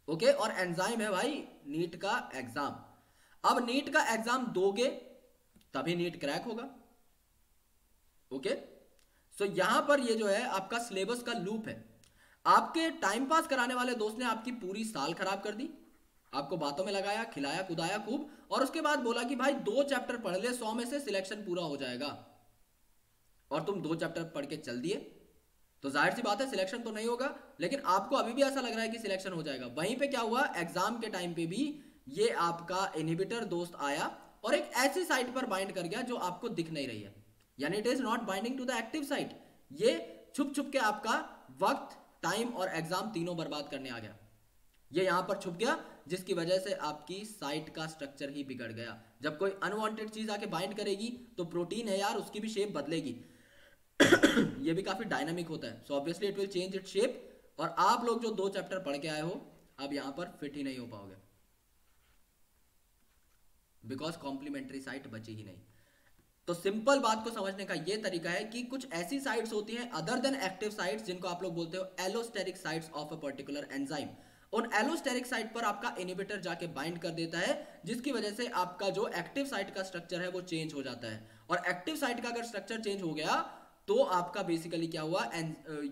ओके, और एंजाइम है भाई नीट का एग्जाम। अब नीट का एग्जाम दोगे तभी नीट क्रैक होगा, ओके। सो यहां पर ये जो है आपका सिलेबस का लूप है। आपके टाइम पास कराने वाले दोस्त ने आपकी पूरी साल खराब कर दी, आपको बातों में लगाया, खिलाया कुदाया खूब, और उसके बाद बोला कि भाई 2 चैप्टर पढ़ ले, 100 में से सिलेक्शन पूरा हो जाएगा, और तुम 2 चैप्टर पढ़ के चल दिए, तो जाहिर सी बात है सिलेक्शन तो नहीं होगा, लेकिन आपको अभी भी ऐसा लग रहा है कि सिलेक्शन हो जाएगा। वहीं पे क्या हुआ, एग्जाम के टाइम पे भी ये आपका इनहिबिटर दोस्त आया और एक ऐसी साइट पर बाइंड कर गया जो आपको दिख नहीं रही है, यानी it is not binding to the active site. ये छुप छुप के आपका वक्त, टाइम और एग्जाम तीनों बर्बाद करने आ गया। ये यहां पर छुप गया, जिसकी वजह से आपकी साइट का स्ट्रक्चर ही बिगड़ गया। जब कोई अनवांटेड चीज आके बाइंड करेगी तो प्रोटीन है यार, उसकी भी शेप बदलेगी ये भी काफी डायनामिक होता है, so obviously it will change it shape, और आप लोग जो 2 चैप्टर पढ़ के आए हो अब यहां पर फिट ही नहीं हो पाओगे, बिकॉज कॉम्प्लीमेंट्री साइट बची ही नहीं। तो सिंपल बात को समझने का यह तरीका है कि कुछ ऐसी साइट्स होती हैं अदर देन एक्टिव साइट्स, जिनको आप लोग बोलते हो allosteric sites of a particular enzyme. उन एलोस्टेरिक साइट पर आपका इनहिबिटर जाके बाइंड कर देता है, जिसकी वजह से आपका जो एक्टिव साइट का स्ट्रक्चर है वो चेंज हो जाता है, और एक्टिव साइट का अगर स्ट्रक्चर चेंज हो गया तो आपका बेसिकली क्या हुआ,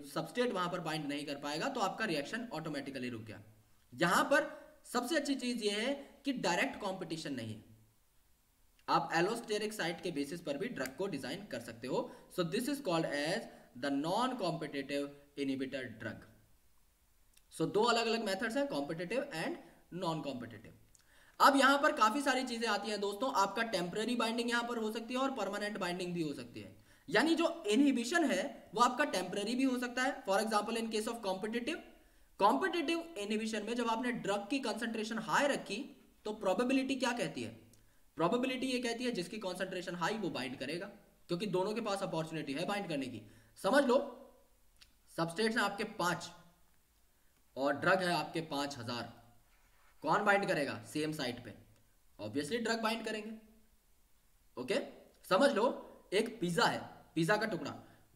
सबस्ट्रेट वहां पर बाइंड नहीं कर पाएगा, तो आपका रिएक्शन ऑटोमेटिकली रुक गया। यहां पर सबसे अच्छी चीज यह है कि डायरेक्ट कॉम्पिटिशन नहीं है, आप एलोस्टेरिक साइट के बेसिस पर भी ड्रग को डिजाइन कर सकते हो। So this is called as the non competitive inhibitor drug. So 2 अलग अलग मेथड्स हैं, कॉम्पिटिटिव एंड नॉन कॉम्पिटिटिव। अब यहां पर काफी सारी चीजें आती हैं दोस्तों, आपका टेम्पररी बाइंडिंग यहां पर हो सकती है और परमानेंट बाइंडिंग भी हो सकती है, यानी जो इनहिबिशन है वो आपका टेम्पररी भी हो सकता है। For example in case of competitive inhibition में जब आपने ड्रग की कंसंट्रेशन हाई रखी तो प्रोबेबिलिटी क्या कहती है, प्रोबेबिलिटी ये कहती है जिसकी कंसंट्रेशन हाई वो बाइंड करेगा, क्योंकि दोनों के पास अपॉर्चुनिटी है बाइंड करने की। समझ लो सबस्ट्रेट्स हैं आपके 5 और ड्रग है आपके 5000, कौन बाइंड करेगा सेम साइट पे, ऑब्वियसली ड्रग बाइंड करेंगे, ओके। समझ लो एक पिज्जा है, पिज्जा का टुकड़ा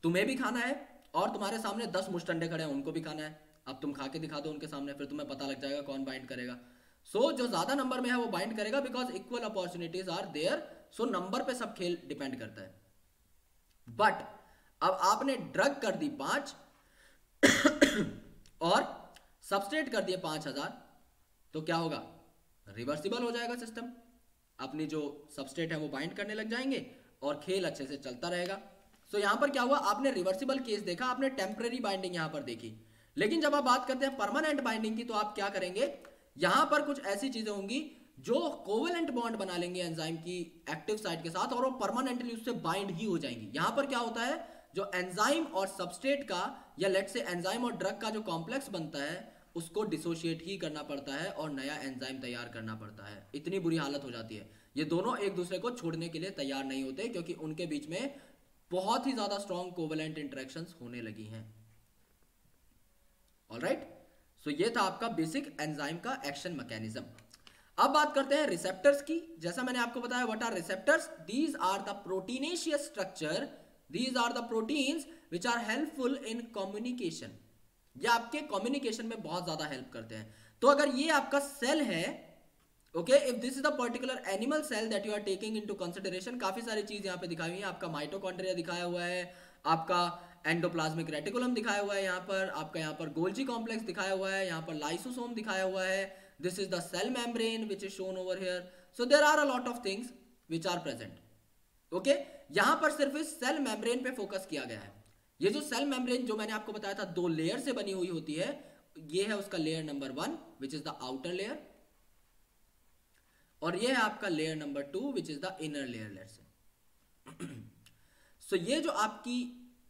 तुम्हें भी खाना है और तुम्हारे सामने 10 मुस्टंडे खड़े हैं उनको भी खाना है, अब तुम खा के दिखा दो उनके सामने, फिर तुम्हें पता लग जाएगा कौन बाइंड करेगा। सो जो ज्यादा नंबर में है वो बाइंड करेगा, because equal opportunities are there, so number पे सब खेल डिपेंड करता है। बट अब आपने ड्रग कर दी 5 और सबस्ट्रेट कर दिए 5000, तो क्या होगा, रिवर्सिबल हो जाएगा सिस्टम, अपनी जो सबस्ट्रेट है वो बाइंड करने लग जाएंगे और खेल अच्छे से चलता रहेगा। सो यहां पर क्या हुआ, आपने रिवर्सिबल केस देखा, आपने टेम्पररी बाइंडिंग यहां पर देखी, लेकिन जब आप बात करते हैं परमानेंट बाइंडिंग की तो आप क्या करेंगे, यहां पर कुछ ऐसी चीजें होंगी जो कोवेलेंट बॉन्ड बना लेंगे एंजाइम की एक्टिव साइट के साथ और वो परमानेंटली उससे बाइंड ही हो जाएंगी। यहां पर क्या होता है, जो एंजाइम और सबस्ट्रेट का या लेट से एंजाइम और ड्रग का जो कॉम्प्लेक्स बनता है उसको डिसोशिएट ही करना पड़ता है और नया एंजाइम तैयार करना पड़ता है। इतनी बुरी हालत हो जाती है, ये दोनों एक दूसरे को छोड़ने के लिए तैयार नहीं होते, क्योंकि उनके बीच में बहुत ही ज्यादा स्ट्रॉन्ग कोवेलेंट इंटरेक्शंस होने लगी हैं। ऑलराइट, सो ये था आपका बेसिक एंजाइम का एक्शन मैकेनिज्म। अब बात करते हैं रिसेप्टर्स की। जैसा मैंने आपको बताया, what are receptors, these are the proteinaceous structure, these are the proteins which are helpful in communication, ये आपके कम्युनिकेशन में बहुत ज्यादा हेल्प करते हैं। तो अगर ये आपका सेल है, okay, if this is the particular animal cell that you are taking into consideration, काफी सारी चीज यहां पे दिखाई हुई है, आपका माइटोकॉन्ड्रिया दिखाया हुआ है, आपका एंडोप्लाज्मिक रेटिकुलम दिखाया हुआ है, यहाँ पर आपका यहाँ पर गोल्जी कॉम्प्लेक्स दिखाया हुआ है, यहाँ पर लाइसोसोम दिखाया हुआ है, this is the cell membrane which is shown over here. So there are a lot of things which are present, okay. यहाँ पर सिर्फ इस सेल मेम्ब्रेन पे फोकस किया गया है। ये जो सेल मेम्ब्रेन जो मैंने आपको बताया था 2 लेयर से बनी हुई होती है, ये है उसका layer number 1 which is the outer layer, और ये है आपका layer number 2 which is the inner layer से। सो ये जो आपकी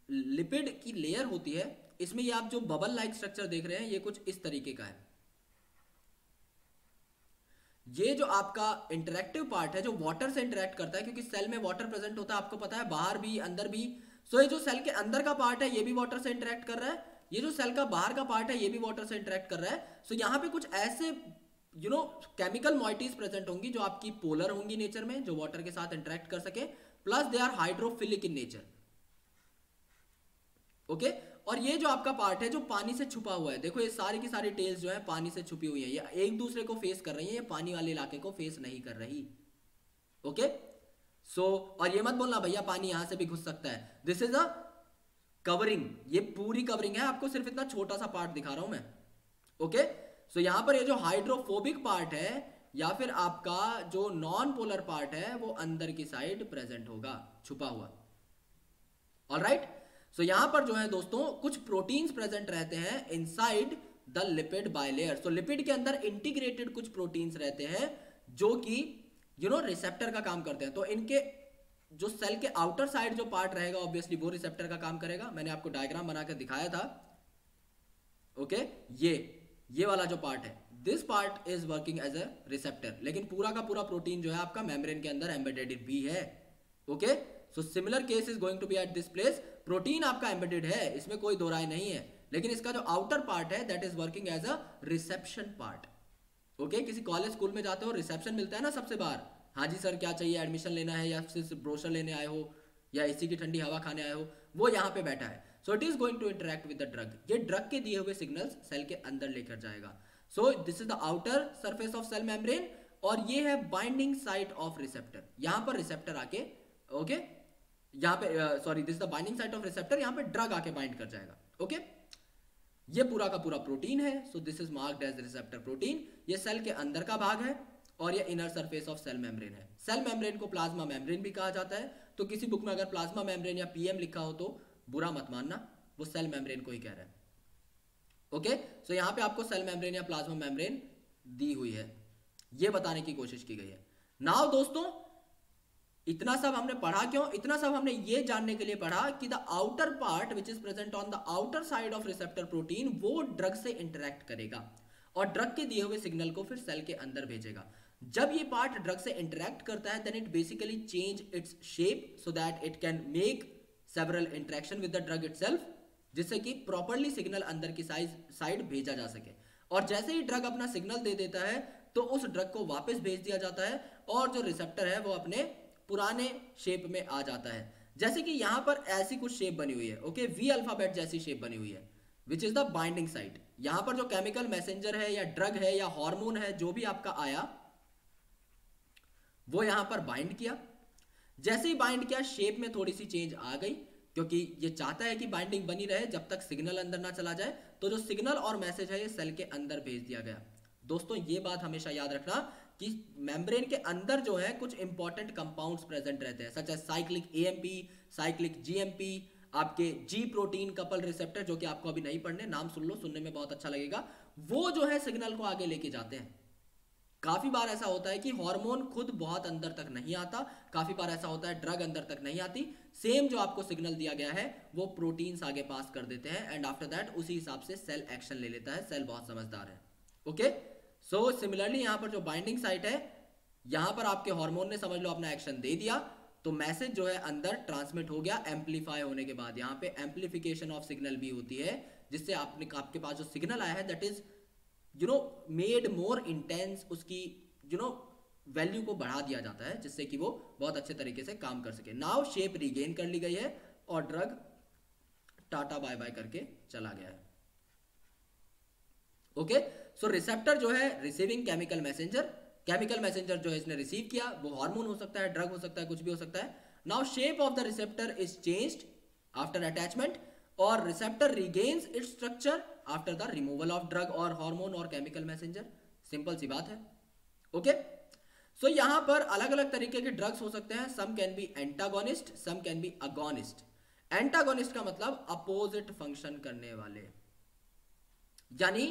लिपिड की लेयर होती है, इसमें ये आप जो बबल लाइक स्ट्रक्चर देख रहे हैं ये कुछ इस तरीके का है। ये जो आपका इंटरेक्टिव पार्ट है जो वाटर से इंटरेक्ट करता है, क्योंकि सेल में वाटर प्रेजेंट होता है, आपको पता है, बाहर भी अंदर भी। सो ये जो सेल के अंदर का पार्ट है ये भी वाटर से इंटरेक्ट कर रहा है, ये जो सेल का बाहर का पार्ट है ये भी वाटर से इंटरेक्ट कर रहा है। सो यहाँ पे कुछ ऐसे केमिकल मॉइटीज प्रेजेंट होंगी जो आपकी पोलर होंगी नेचर में, जो वाटर के साथ इंटरेक्ट कर सके, plus they are hydrophilic in nature. Okay, और ये जो आपका पार्ट है जो पानी से छुपा हुआ है, देखो ये सारी की सारी टेल्स जो है पानी से छुपी हुई है, ये एक दूसरे को फेस कर रही है, ये पानी वाले इलाके को फेस नहीं कर रही। ओके, सो और ये मत बोलना भैया पानी यहां से भी घुस सकता है, दिस इज अ कवरिंग, ये पूरी कवरिंग है, आपको सिर्फ इतना छोटा सा पार्ट दिखा रहा हूं मैं। ओके, सो यहां पर ये जो हाइड्रोफोबिक पार्ट है या फिर आपका जो नॉन पोलर पार्ट है वो अंदर की साइड प्रेजेंट होगा, छुपा हुआ। ऑलराइट, सो यहां पर जो है दोस्तों कुछ प्रोटीन्स प्रेजेंट रहते हैं inside the lipid bilayer. So lipid के अंदर इंटीग्रेटेड कुछ प्रोटीन्स रहते हैं जो कि रिसेप्टर का काम करते हैं। तो इनके जो सेल के आउटर साइड जो पार्ट रहेगा ऑब्वियसली वो रिसेप्टर का काम करेगा। मैंने आपको डायग्राम बनाकर दिखाया था। ओके, ये वाला जो पार्ट है, this part is working as a receptor, लेकिन पूरा का पूरा प्रोटीन जो है आपका मेम्ब्रेन के अंदर एम्बेडेड भी है। Okay, so similar case is going to be at this place. Protein आपका एम्बेडेड है, इसमें कोई दो राय नहीं है, लेकिन इसका जो आउटर पार्ट है that is working as a reception part. Okay, किसी कॉलेज स्कूल में जाते हो, रिसेप्शन मिलता है ना सबसे बाहर, हाँ जी सर क्या चाहिए, एडमिशन लेना है या सिर्फ ब्रोशर लेने आए हो या एसी की ठंडी हवा खाने आए हो, वो यहाँ पे बैठा है। So it is going to interact with the drug, ये ड्रग के दिए हुए सिग्नल्स सेल के अंदर लेकर जाएगा। So this is the outer surface of cell membrane और ये है बाइंडिंग साइट ऑफ रिसेप्टर। यहां पर रिसेप्टर आके ओके यहाँ पे sorry this is the binding site of receptor, यहाँ पे ड्रग आके बाइंड कर जाएगा। ओके, ये पूरा का पूरा प्रोटीन है। So this is marked as receptor protein. ये सेल के अंदर का भाग है और ये inner surface of cell membrane है। सेल मेम्ब्रेन को प्लाज्मा मेम्ब्रेन भी कहा जाता है। तो किसी बुक में अगर प्लाज्मा मेम्ब्रेन या पीएम लिखा हो तो बुरा मत मानना, वो सेल मेम्ब्रेन को ही कह रहा है। ओके, सो यहाँ पे आपको सेल मेम्ब्रेन या प्लाज्मा मेम्ब्रेन दी हुई है, ये बताने की कोशिश की गई है। नाउ दोस्तों इतना सब हमने पढ़ा क्यों? इतना सब हमने ये जानने के लिए पढ़ा कि the outer part which is present on the outer side of receptor protein वो ड्रग से इंटरेक्ट करेगा और ड्रग के दिए हुए सिग्नल को फिर सेल के अंदर भेजेगा। जब ये पार्ट ड्रग से इंटरेक्ट करता है then it basically change its shape so that it can make several interaction with the drug itself, जिससे कि प्रॉपर्ली सिग्नल अंदर की साइड भेजा जा सके। और जैसे ही ड्रग अपना सिग्नल दे देता है तो उस ड्रग को वापस भेज दिया जाता है और जो रिसेप्टर है वो अपने पुराने शेप में आ जाता है। जैसे कि यहां पर ऐसी कुछ शेप बनी हुई है, ओके, वी अल्फाबेट जैसी शेप बनी हुई है विच इज द बाइंडिंग साइट। यहां पर जो केमिकल मैसेंजर है या ड्रग है या हार्मोन है जो भी आपका आया वो यहां पर बाइंड किया। जैसे ही बाइंड किया शेप में थोड़ी सी चेंज आ गई, क्योंकि ये चाहता है कि बाइंडिंग बनी रहे जब तक सिग्नल अंदर ना चला जाए। तो जो सिग्नल और मैसेज है ये सेल के अंदर भेज दिया गया। दोस्तों ये बात हमेशा याद रखना कि मेम्ब्रेन के अंदर जो है कुछ इंपॉर्टेंट कंपाउंड्स प्रेजेंट रहते हैं, such as cyclic AMP, cyclic GMP, आपके जी प्रोटीन कपल रिसेप्टर, जो कि आपको अभी नहीं पढ़ने, नाम सुन लो, सुनने में बहुत अच्छा लगेगा। वो जो है सिग्नल को आगे लेके जाते हैं। काफी बार ऐसा होता है कि हार्मोन खुद बहुत अंदर तक नहीं आता, काफी बार ऐसा होता है ड्रग अंदर तक नहीं आती, सेम जो आपको सिग्नल दिया गया है वो प्रोटीन्स आगे पास कर देते हैं एंड आफ्टर दैट उसी हिसाब से सेल एक्शन ले लेता है। सेल बहुत समझदार है। ओके, सो सिमिलरली यहां पर जो बाइंडिंग साइट है, यहां पर आपके हार्मोन ने समझ लो अपना एक्शन दे दिया, तो मैसेज जो है अंदर ट्रांसमिट हो गया। एम्पलीफाई होने के बाद यहाँ पे एम्पलीफिकेशन ऑफ सिग्नल भी होती है, जिससे आपके पास जो सिग्नल आया है that is made more intense, उसकी वैल्यू को बढ़ा दिया जाता है जिससे कि वो बहुत अच्छे तरीके से काम कर सके। नाउ शेप रिगेन कर ली गई है और ड्रग टाटा बाय बाय करके चला गया है। ओके, सो रिसेप्टर जो है receiving chemical messenger, chemical messenger जो है इसने रिसीव किया, वो हार्मोन हो सकता है, ड्रग हो सकता है, कुछ भी हो सकता है। Now shape of the receptor is changed after attachment और receptor regains its structure after the removal of drug और हार्मोन और केमिकल मैसेंजर। सिंपल सी बात है। ओके, सो यहां पर अलग अलग तरीके के ड्रग्स हो सकते हैं। Some can be antagonist, some can be agonist. Antagonist का मतलब अपोजिट फंक्शन करने वाले, यानी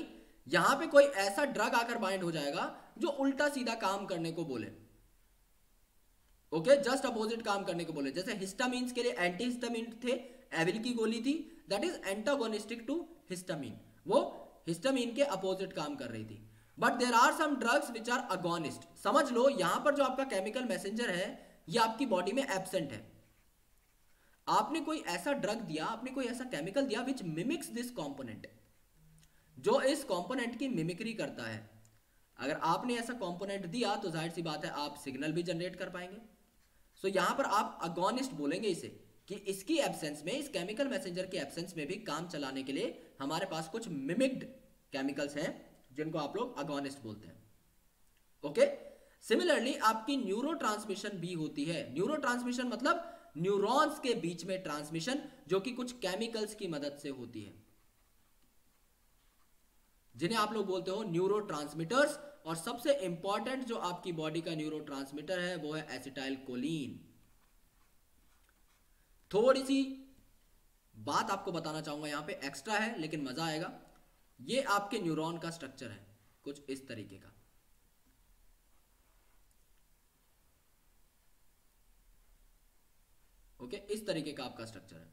यहां पे कोई ऐसा ड्रग आकर बाइंड हो जाएगा जो उल्टा सीधा काम करने को बोले। ओके, जस्ट अपोजिट काम करने को बोले। जैसे हिस्टामिन्स के लिए एंटी हिस्टामिन थे, एविल की गोली थी, that is antagonistic to histamine, वो हिस्टामिन के अपोजिट काम कर रही थी। But there are some drugs which are agonist. समझ लो यहां पर जो आपका केमिकल मैसेंजर है ये आपकी बॉडी में एब्सेंट है। आपने कोई ऐसा ड्रग दिया, आपने कोई ऐसा केमिकल दिया विच मिमिक्स दिस कंपोनेंट, जो इस कंपोनेंट की मिमिक्री करता है। अगर आपने ऐसा कंपोनेंट दिया तो जाहिर सी बात है आप सिग्नल भी जनरेट कर पाएंगे। सो यहां पर आप अगोनिस्ट बोलेंगे इसे, कि इसकी एब्सेंस में, इस केमिकल मैसेंजर के एब्सेंस में भी काम चलाने के लिए हमारे पास कुछ मिमिक्ड केमिकल्स हैं जिनको आप लोग अगोनिस्ट बोलते हैं। ओके, सिमिलरली आपकी न्यूरोट्रांसमिशन भी होती है। न्यूरोट्रांसमिशन मतलब न्यूरॉन्स के बीच में ट्रांसमिशन, जो कि कुछ केमिकल्स की मदद से होती है, जिन्हें आप लोग बोलते हो न्यूरोट्रांसमीटर्स। और सबसे इंपॉर्टेंट जो आपकी बॉडी का न्यूरोट्रांसमीटर है वो है एसिटाइल कोलिन। थोड़ी सी बात आपको बताना चाहूंगा, यहां पे एक्स्ट्रा है लेकिन मजा आएगा। ये आपके न्यूरॉन का स्ट्रक्चर है कुछ इस तरीके का। ओके, इस तरीके का आपका स्ट्रक्चर है।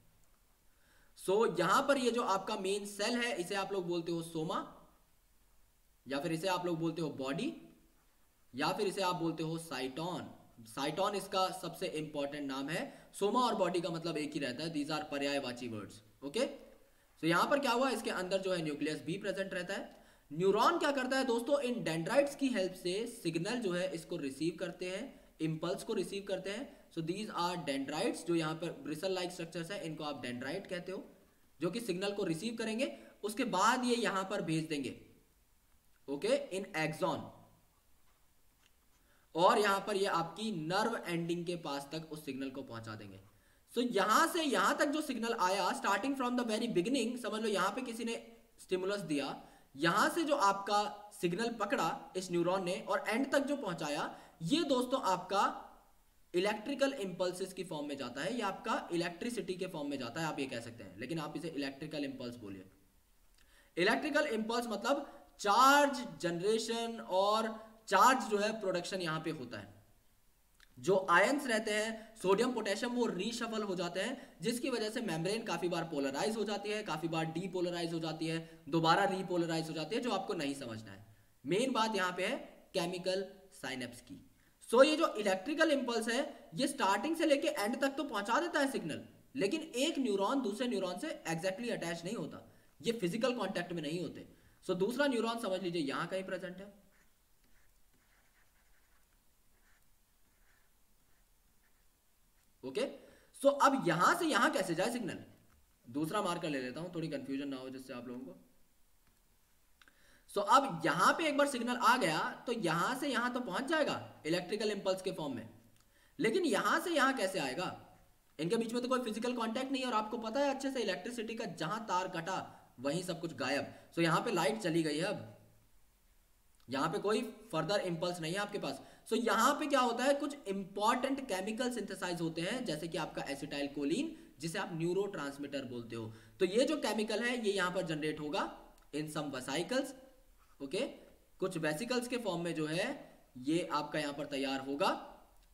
सो यहां पर ये जो आपका मेन सेल है इसे आप लोग बोलते हो सोमा, या फिर इसे आप लोग बोलते हो बॉडी, या फिर इसे आप बोलते हो साइटोन। साइटोन इसका सबसे इंपॉर्टेंट नाम है। सोमा और बॉडी का मतलब एक ही रहता है, दीज आर पर्यायवाची वर्ड्स। ओके, तो यहां पर क्या हुआ, इसके अंदर जो है न्यूक्लियस भी प्रेजेंट रहता है। न्यूरॉन क्या करता है दोस्तों, इन डेंड्राइट्स की हेल्प से सिग्नल जो है इसको रिसीव करते हैं, इंपल्स को रिसीव करते हैं। सो दीज आर डेंड्राइट्स, जो यहाँ पर ब्रिसल लाइक स्ट्रक्चर्स है, इनको आप डेंड्राइट कहते हो, जो कि सिग्नल को रिसीव करेंगे, उसके बाद ये यहां पर भेज देंगे ओके इन एक्सॉन, और यहां पर ये आपकी नर्व एंडिंग के पास तक उस सिग्नल को पहुंचा देंगे। सो यहां से यहां तक जो सिग्नल आया, starting from the very beginning, समझ लो यहां पे किसी ने स्टिमुलस दिया, यहां से जो आपका सिग्नल पकड़ा इस न्यूरॉन ने और एंड तक जो पहुंचाया, ये दोस्तों आपका इलेक्ट्रिकल इंपल्सेस की फॉर्म में जाता है, या आपका इलेक्ट्रिसिटी के फॉर्म में जाता है, आप ये कह सकते हैं, लेकिन आप इसे इलेक्ट्रिकल इंपल्स बोलिए। इलेक्ट्रिकल इंपल्स मतलब चार्ज जनरेशन और चार्ज जो है प्रोडक्शन यहां पे होता है। जो आयंस रहते हैं सोडियम पोटेशियम, वो रीशफल हो जाते हैं, जिसकी वजह से मेम्ब्रेन काफी बार पोलराइज हो जाती है, काफी बार डीपोलराइज हो जाती है, दोबारा रीपोलराइज हो जाती है, जो आपको नहीं समझना है। मेन बात यहां पे है केमिकल साइनेप्स की। सो ये जो इलेक्ट्रिकल इंपल्स है, ये स्टार्टिंग से लेके एंड तक तो पहुंचा देता है सिग्नल, लेकिन एक न्यूरॉन दूसरे न्यूरॉन से एग्जैक्टली अटैच नहीं होता, ये फिजिकल कॉन्टैक्ट में नहीं होते। सो दूसरा न्यूरॉन समझ लीजिए यहां कहीं प्रेजेंट है, ओके। सो अब यहां से यहां कैसे जाए सिग्नल, दूसरा मार्कर ले लेता हूं, थोड़ी कंफ्यूजन ना हो जिससे आप लोगों को। सो अब यहां पे एक बार सिग्नल आ गया तो यहां से यहां तो पहुंच जाएगा इलेक्ट्रिकल इंपल्स के फॉर्म में, लेकिन यहां से यहां कैसे आएगा, इनके बीच में तो कोई फिजिकल कांटेक्ट नहीं है, और आपको पता है अच्छे से इलेक्ट्रिसिटी का जहां तार कटा वहीं सब कुछ गायब। सो यहां पे लाइट चली गई है, अब यहां पे कोई फर्दर इंपल्स नहीं है आपके पास। सो यहां पे क्या होता है, कुछ इंपॉर्टेंट केमिकल सिंथेसाइज होते हैं, जैसे कि आपका एसिटाइल कोलिन, जिसे आप न्यूरोट्रांसमीटर बोलते हो। तो ये जो केमिकल है ये यहां पर जनरेट होगा इन सम वेसिकल्स, ओके, कुछ वेसिकल्स के फॉर्म में जो है ये आपका यहां पर तैयार होगा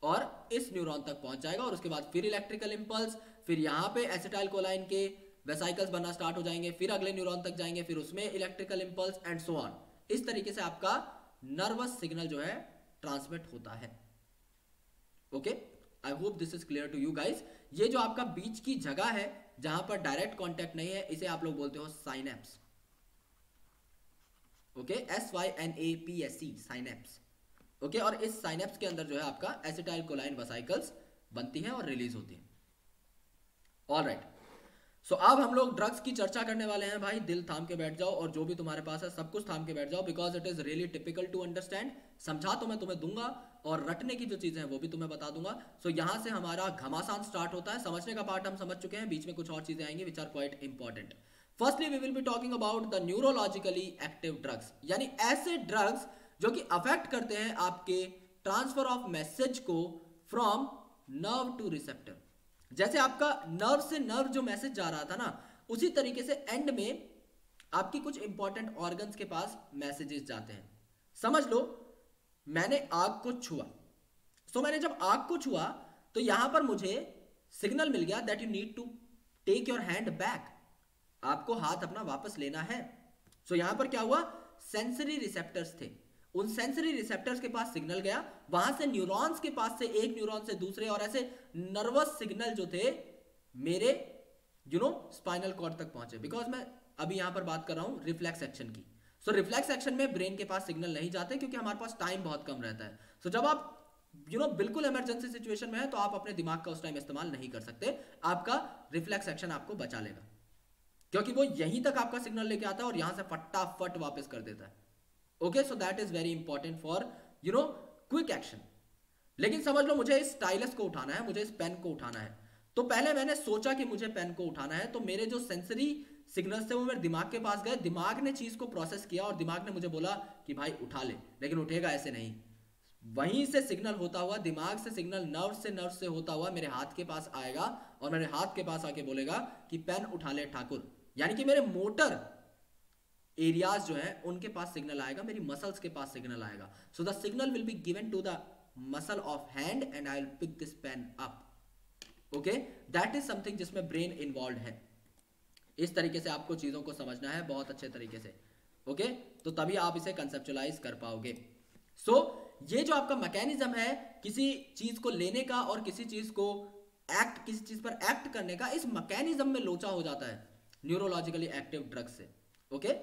और इस न्यूरॉन तक पहुंच जाएगा, और उसके बाद फिर इलेक्ट्रिकल इंपल्स, फिर यहां पे एसिटाइल कोलाइन के वेसिकल्स बनना स्टार्ट हो जाएंगे, फिर अगले न्यूरॉन तक जाएंगे, फिर उसमें electrical impulse and so on. इस तरीके से आपका नर्वस सिग्नल जो है ट्रांसमिट होता है। Okay, I hope this is clear to you guys. ये जो आपका बीच की जगह है जहां पर डायरेक्ट कांटेक्ट नहीं है, इसे आप लोग बोलते हो synapse. Okay, SYNAPSE, synapse. Okay, और इस साइनेप्स के अंदर जो है आपका एसिटाइल कोलाइन वेसिकल्स बनती हैं और रिलीज होती हैं। ऑलराइट, सो अब हम लोग ड्रग्स की चर्चा करने वाले हैं भाई। दिल थाम के बैठ जाओ, और जो भी तुम्हारे पास है सब कुछ थाम के बैठ जाओ, because it is really typical to understand. समझा तो मैं तुम्हें दूंगा, और रटने की जो चीजें हैं वो भी तुम्हें बता दूंगा। सो यहां से हमारा घमासान स्टार्ट होता है। समझने का पार्ट हम समझ चुके हैं, बीच में कुछ और चीजें आएंगी which are quite important. Firstly we will be talking about the neurologically active drugs, यानी ऐसे ड्रग्स जो कि अफेक्ट करते हैं आपके ट्रांसफर ऑफ मैसेज को फ्रॉम नर्व टू रिसेप्टर। जैसे आपका नर्व से नर्व जो मैसेज जा रहा था ना, उसी तरीके से एंड में आपकी कुछ इंपॉर्टेंट ऑर्गन्स के पास मैसेजेस जाते हैं। समझ लो मैंने आग को छुआ, सो मैंने जब आग को छुआ तो यहां पर मुझे सिग्नल मिल गया that you need to take your hand back, आपको हाथ अपना वापस लेना है। सो यहां पर क्या हुआ, सेंसरी रिसेप्टर्स थे, उन सेंसरी रिसेप्टर्स के पास सिग्नल गया, वहां से न्यूरॉन्स के पास से एक न्यूरॉन से दूसरे, और ऐसे नर्वस सिग्नल जो थे मेरे स्पाइनल कॉर्ड तक पहुंचे, बिकॉज मैं अभी यहां पर बात कर रहा हूं रिफ्लेक्स एक्शन की। सो रिफ्लेक्स एक्शन में ब्रेन के पास सिग्नल नहीं जाते क्योंकि हमारे पास टाइम बहुत कम रहता है। सो जब आप बिल्कुल इमरजेंसी सिचुएशन में है तो आप अपने दिमाग का उस टाइम इस्तेमाल नहीं कर सकते, आपका रिफ्लेक्स एक्शन आपको बचा लेगा, क्योंकि वो यहीं तक आपका सिग्नल लेके आता है और यहां से फटाफट वापस कर देता है। Okay, so that is very important for quick action. लेकिन समझ लो मुझे इस स्टाइलस को उठाना है, मुझे इस पेन को उठाना है, तो पहले मैंने सोचा कि मुझे पेन को उठाना है, तो मेरे जो सेंसरी सिग्नल्स थे वो मेरे दिमाग के पास गए, दिमाग ने चीज को प्रोसेस किया और दिमाग ने मुझे बोला कि भाई उठा ले, लेकिन उठेगा ऐसे नहीं। वहीं से सिग्नल होता हुआ, दिमाग से सिग्नल नर्व से होता हुआ मेरे हाथ के पास आएगा और मेरे हाथ के पास आके बोलेगा कि पेन उठा ले ठाकुर, यानी कि मेरे मोटर एरियाज जो है उनके पास सिग्नल आएगा, मेरी मसल्स के पास सिग्नल आएगा। So the signal will be given to the muscle of hand and I will pick this pen up. Okay, that is something जिसमें ब्रेन इन्वॉल्व है। इस तरीके से आपको चीजों को समझना है बहुत अच्छे तरीके से। ओके, तो तभी आप इसे कंसेप्चुअलाइज कर पाओगे। सो ये जो आपका मैकेनिज्म है किसी चीज को लेने का और किसी चीज पर एक्ट करने का, इस मैकेनिज्म में लोचा हो जाता है न्यूरोलॉजिकली एक्टिव ड्रग से। ओके,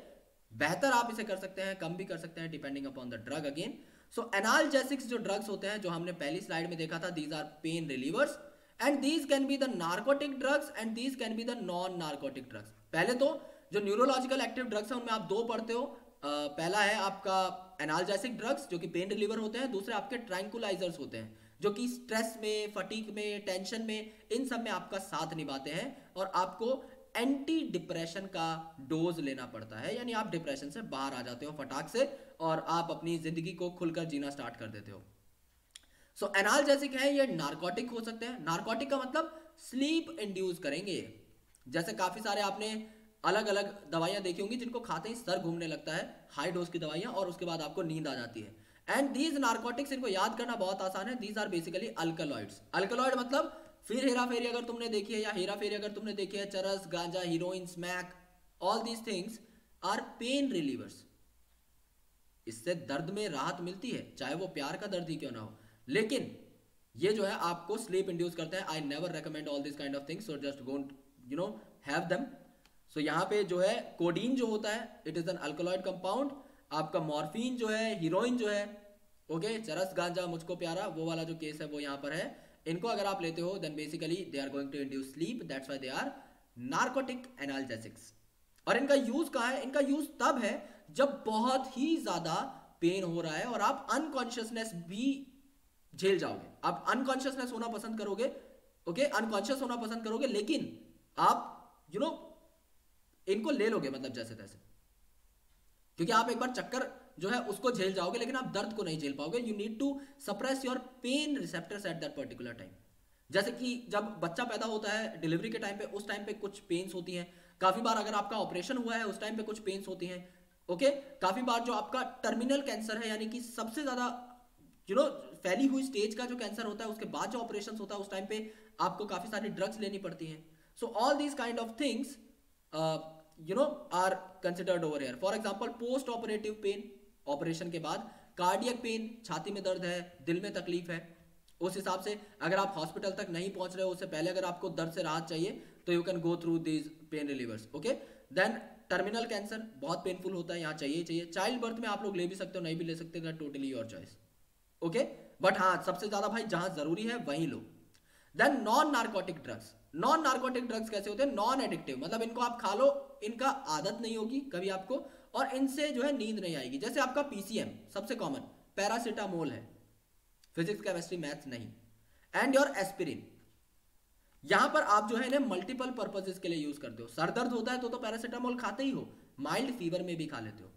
बेहतर आप इसे कर सकते हैं, कम भी कर सकते हैं, depending upon the drug again. So analgesics जो ड्रग्स होते हैं जो हमने पहली स्लाइड में देखा था, these are pain relievers and these can be the narcotic drugs and these can be the non narcotic drugs. पहले तो जो न्यूरोलॉजिकल एक्टिव ड्रग्स है उनमें आप दो पढ़ते हो। पहला है आपका एनाल्जेसिक ड्रग्स जो कि पेन रिलीवर होते हैं, दूसरे आपके ट्रैंकुलाइजर्स होते हैं जो कि स्ट्रेस में, फटीग में, टेंशन में, इन सब में आपका साथ निभाते हैं और आपको एंटी डिप्रेशन का डोज लेना पड़ता है, यानी आप डिप्रेशन से बाहर आ जाते हो फटाक से और आप अपनी जिंदगी को खुलकर जीना स्टार्ट कर देते हो। सो एनाल्जेसिक है, ये नार्कोटिक हो सकते हैं। नार्कोटिक का मतलब स्लीप इंड्यूस करेंगे। जैसे काफी सारे आपने अलग अलग दवाइयां देखी होंगी जिनको खाते ही सर घूमने लगता है, हाई डोज की दवाइयां, और उसके बाद आपको नींद आ जाती है। एंड दीज नार्कोटिक्स, इनको याद करना बहुत आसान है, these are basically alkaloids. Alkaloid मतलब फिर हेरा फेरी अगर तुमने देखी है या हेरा फेरी अगर तुमने देखी है, चरस, गांजा, heroin, smack, all these things are pain relievers. इससे दर्द में राहत मिलती है, चाहे वो प्यार का दर्द ही क्यों ना हो, लेकिन ये जो है आपको स्लीप इंड्यूस करते हैं। I never recommend all this kind of things, so just go have them. So यहाँ पे जो है कोडीन जो होता है, it is an alkaloid compound. आपका मॉर्फिन जो है, हीरोइन जो है, ओके, चरस, गांजा, मुझको प्यारा, वो वाला जो केस है वो यहाँ पर है। इनको अगर आप लेते हो then basically they are going to induce sleep, that's why they are narcotic analgesics. और इनका यूज कहाँ है? इनका यूज तब है जब बहुत ही ज्यादा पेन हो रहा है और आप अनकॉन्शियसनेस भी झेल जाओगे। आप अनकॉन्शियसनेस होना पसंद करोगे, ओके, अनकॉन्शियस होना पसंद करोगे, लेकिन आप इनको ले लोगे मतलब जैसे तैसे, क्योंकि आप एक बार चक्कर जो है उसको झेल जाओगे लेकिन आप दर्द को नहीं झेल पाओगे। You need to suppress your pain receptors at that particular time. जैसे कि जब बच्चा पैदा होता है डिलीवरी के टाइम पे, उस टाइम पे कुछ पेन्स होती हैं। काफी बार अगर आपका ऑपरेशन हुआ है उस टाइम पे कुछ पेन्स होती हैं, ओके। काफी बार जो आपका टर्मिनल कैंसर है, यानी कि सबसे ज्यादा फैली हुई स्टेज का जो कैंसर होता है, उसके बाद जो ऑपरेशन होता है उस टाइम पे आपको काफी सारी ड्रग्स लेनी पड़ती हैं। So all these kind of things are considered over here. For example post operative pain, operation के बाद कार्डियक पेन, छाती में दर्द है, दिल में तकलीफ है, उस हिसाब से अगर आप हॉस्पिटल तक नहीं पहुंच रहे हो, उससे पहले अगर आपको दर्द से राहत चाहिए तो you can go through these pain relievers, okay. Then terminal cancer बहुत पेनफुल होता है, यहाँ चाहिए। चाइल्ड बर्थ में आप लोग ले भी सकते हो, नहीं भी ले सकते, that totally your choice, okay. But हाँ, सबसे ज्यादा भाई जहां जरूरी है वहीं लो। Then non narcotic drugs. Non narcotic drugs कैसे होते हैं? नॉन एडिक्टिव, मतलब इनको आप खा लो, इनका आदत नहीं होगी कभी आपको, और इनसे जो है नींद नहीं आएगी। जैसे आपका पीसीएम सबसे कॉमन पैरासिटामोल है, फिजिक्स, केमिस्ट्री, मैथ्स नहीं। एंड योर एस्पिरिन, यहां पर आप जो है इन्हें मल्टीपल पर्पसेस के लिए यूज करते हो। सर दर्द होता है तो पैरासिटामोल खाते ही हो, माइल्ड फीवर में भी खा लेते हो।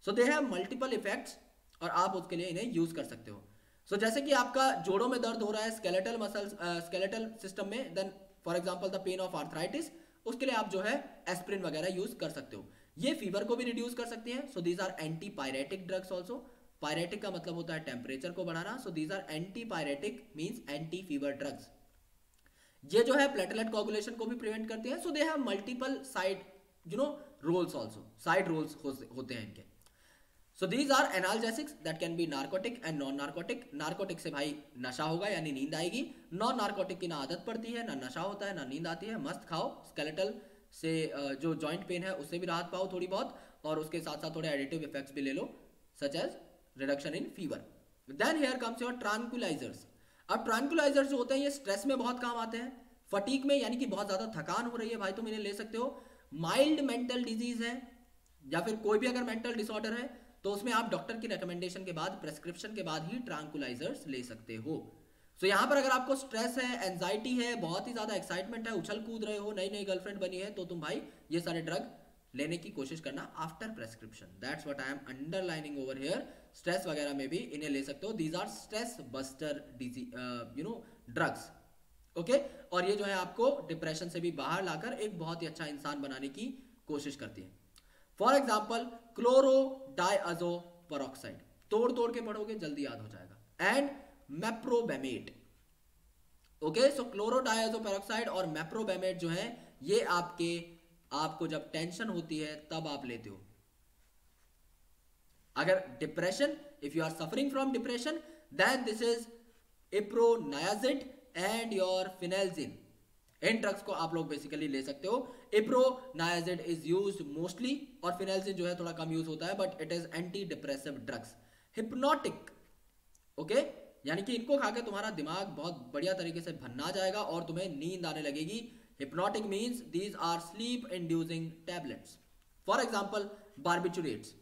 सो दे हैव मल्टीपल इफेक्ट्स और आप उसके लिए इन्हें यूज कर सकते हो। सो जैसे कि आपका जोड़ों में दर्द हो रहा है, स्केलेटल मसल्स, स्केलेटल सिस्टम में, then for example the pain of arthritis, उसके लिए आप जो है एस्पिरिन वगैरह यूज कर सकते हो। ये फीवर को भी रिड्यूस कर सकती हैं। So these are anti pyretic drugs also. Pyretic का मतलब होता है टेम्परेचर को बढ़ाना, so these are anti pyretic means anti fever drugs. ये जो है प्लेटलेट कोगुलेशन को भी प्रिवेंट करते हैं। So they have multiple side roles also, side roles होते हैं इनके। So these are analgesics that can be narcotic and non narcotic. Narcotic से भाई नशा होगा यानी नींद आएगी, नॉन नार्कोटिक की ना आदत पड़ती है, ना नशा होता है, ना नींद आती है। मस्त खाओ, स्केलेटल से जो जॉइंट पेन है उससे भी राहत पाओ थोड़ी बहुत, और उसके साथ साथ थोड़े एडिटिव इफेक्ट्स भी ले लो such as reduction in fever. Then here comes your tranquilizers. अब ट्रांकुलाइजर्स जो होते हैं ये स्ट्रेस में बहुत काम आते हैं, फटीक में यानी कि बहुत ज्यादा थकान हो रही है भाई तुम इन्हें ले सकते हो। माइल्ड मेंटल डिजीज है या फिर कोई भी अगर मेंटल डिसऑर्डर है तो उसमें आप डॉक्टर की रिकमेंडेशन के बाद, प्रेस्क्रिप्शन के बाद ही ट्रांकुलाइजर्स ले सकते हो। सो यहाँ पर अगर आपको स्ट्रेस है, एंजाइटी है, बहुत ही ज्यादा एक्साइटमेंट है, उछल कूद रहे हो, नई नई गर्लफ्रेंड बनी है, तो तुम भाई ये सारे ड्रग लेने की कोशिश करना after prescription. That's what I am underlining over here. Stress वगैरह में भी इन्हें ले सकते हो। These are stress buster drugs. Okay, और ये जो है आपको डिप्रेशन से भी बाहर लाकर एक बहुत ही अच्छा इंसान बनाने की कोशिश करती है। For example chloro diazo peroxide, तोड़ तोड़ के पढ़ोगे जल्दी याद हो जाएगा। And meprobamate. Okay, so chloro diazo peroxide और मेप्रोबेमेट जो है ये आपको जब टेंशन होती है तब आप लेते हो। अगर depression, if you are suffering from depression, then this is iproniazid and your phenelzine. इन ड्रग्स को आप लोग बेसिकली ले सकते हो। इप्रोनायाजिड इज यूज्ड मोस्टली और फिनेल्जिन जो है थोड़ा कम यूज होता है, but it is anti depressive drugs. Hypnotic, okay, यानी कि इनको खाकर तुम्हारा दिमाग बहुत बढ़िया तरीके से भन्ना जाएगा और तुम्हें नींद आने लगेगी। Hypnotic means these are sleep inducing tablets. For example barbiturates,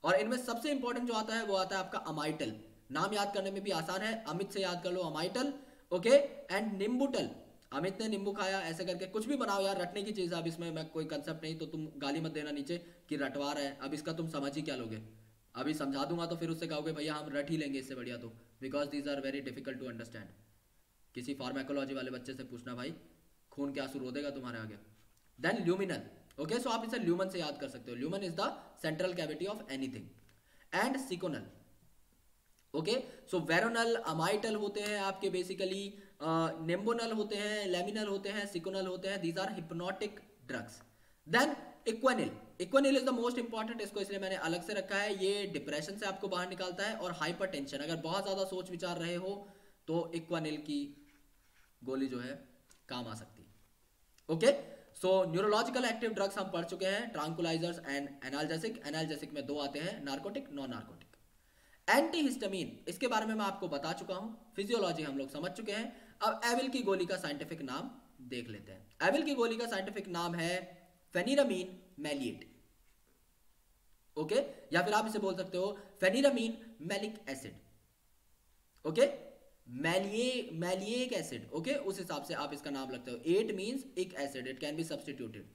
और इनमें सबसे इंपॉर्टेंट जो आता है वो आता है आपका अमाइटल। नाम याद करने में भी आसान है, अमित से याद कर लो अमाइटल। ओके, एंड निम्बुटल, अमित ने नींबू खाया, ऐसे करके कुछ भी बनाओ यार, रटने की चीज है। अब इसमें मैं कोई कंसेप्ट नहीं, तो तुम गाली मत देना नीचे कि रटवा रहा है। अब इसका तुम समझ ही क्या लोगे, अभी समझा दूंगा तो फिर उससे कहोगे भैया हम रट ही लेंगे इससे बढ़िया, तो because these are very difficult to understand. किसी फार्मेकोलॉजी वाले बच्चे से पूछना भाई, खून क्या आंसू रो देगा तुम्हारे आगे। देन ल्यूमिनल, ओके, सो आप इसे ल्यूमन से याद कर सकते हो। Lumen is the central cavity of anything. And Seconal, okay, so Veronal, Amytal होते हैं आपके बेसिकली, निम्बोनल होते हैं, लेमिनल होते हैं, सिकोनल होते हैं। These are hypnotic drugs. Then Equanil, Equanil is the most important, इसको इसलिए मैंने अलग से रखा है। ये डिप्रेशन से आपको बाहर निकालता है और हाइपरटेंशन, अगर बहुत ज्यादा सोच विचार रहे हो तो इक्वेनिल की गोली जो है काम आ सकती है। ओके, सो न्यूरोलॉजिकल एक्टिव ड्रग्स हम पढ़ चुके हैं, ट्रांकुलाइजर्स एंड एनाल्जेसिक। एनाल्जेसिक में दो आते हैं, नार्कोटिक, नॉन नार्कोटिक। एंटीहिस्टामिन, इसके बारे में मैं आपको बता चुका हूं, फिजियोलॉजी हम लोग समझ चुके हैं। अब एविल की गोली का साइंटिफिक नाम देख लेते हैं। एविल की गोली का साइंटिफिक नाम है फेनिरामीन मैलिएट। ओके, या फिर आप इसे बोल सकते हो pheniramine malic acid. Okay, maleic acid, okay, उस हिसाब से आप इसका नाम लगते हो। Ate means ic acid, it can be substituted.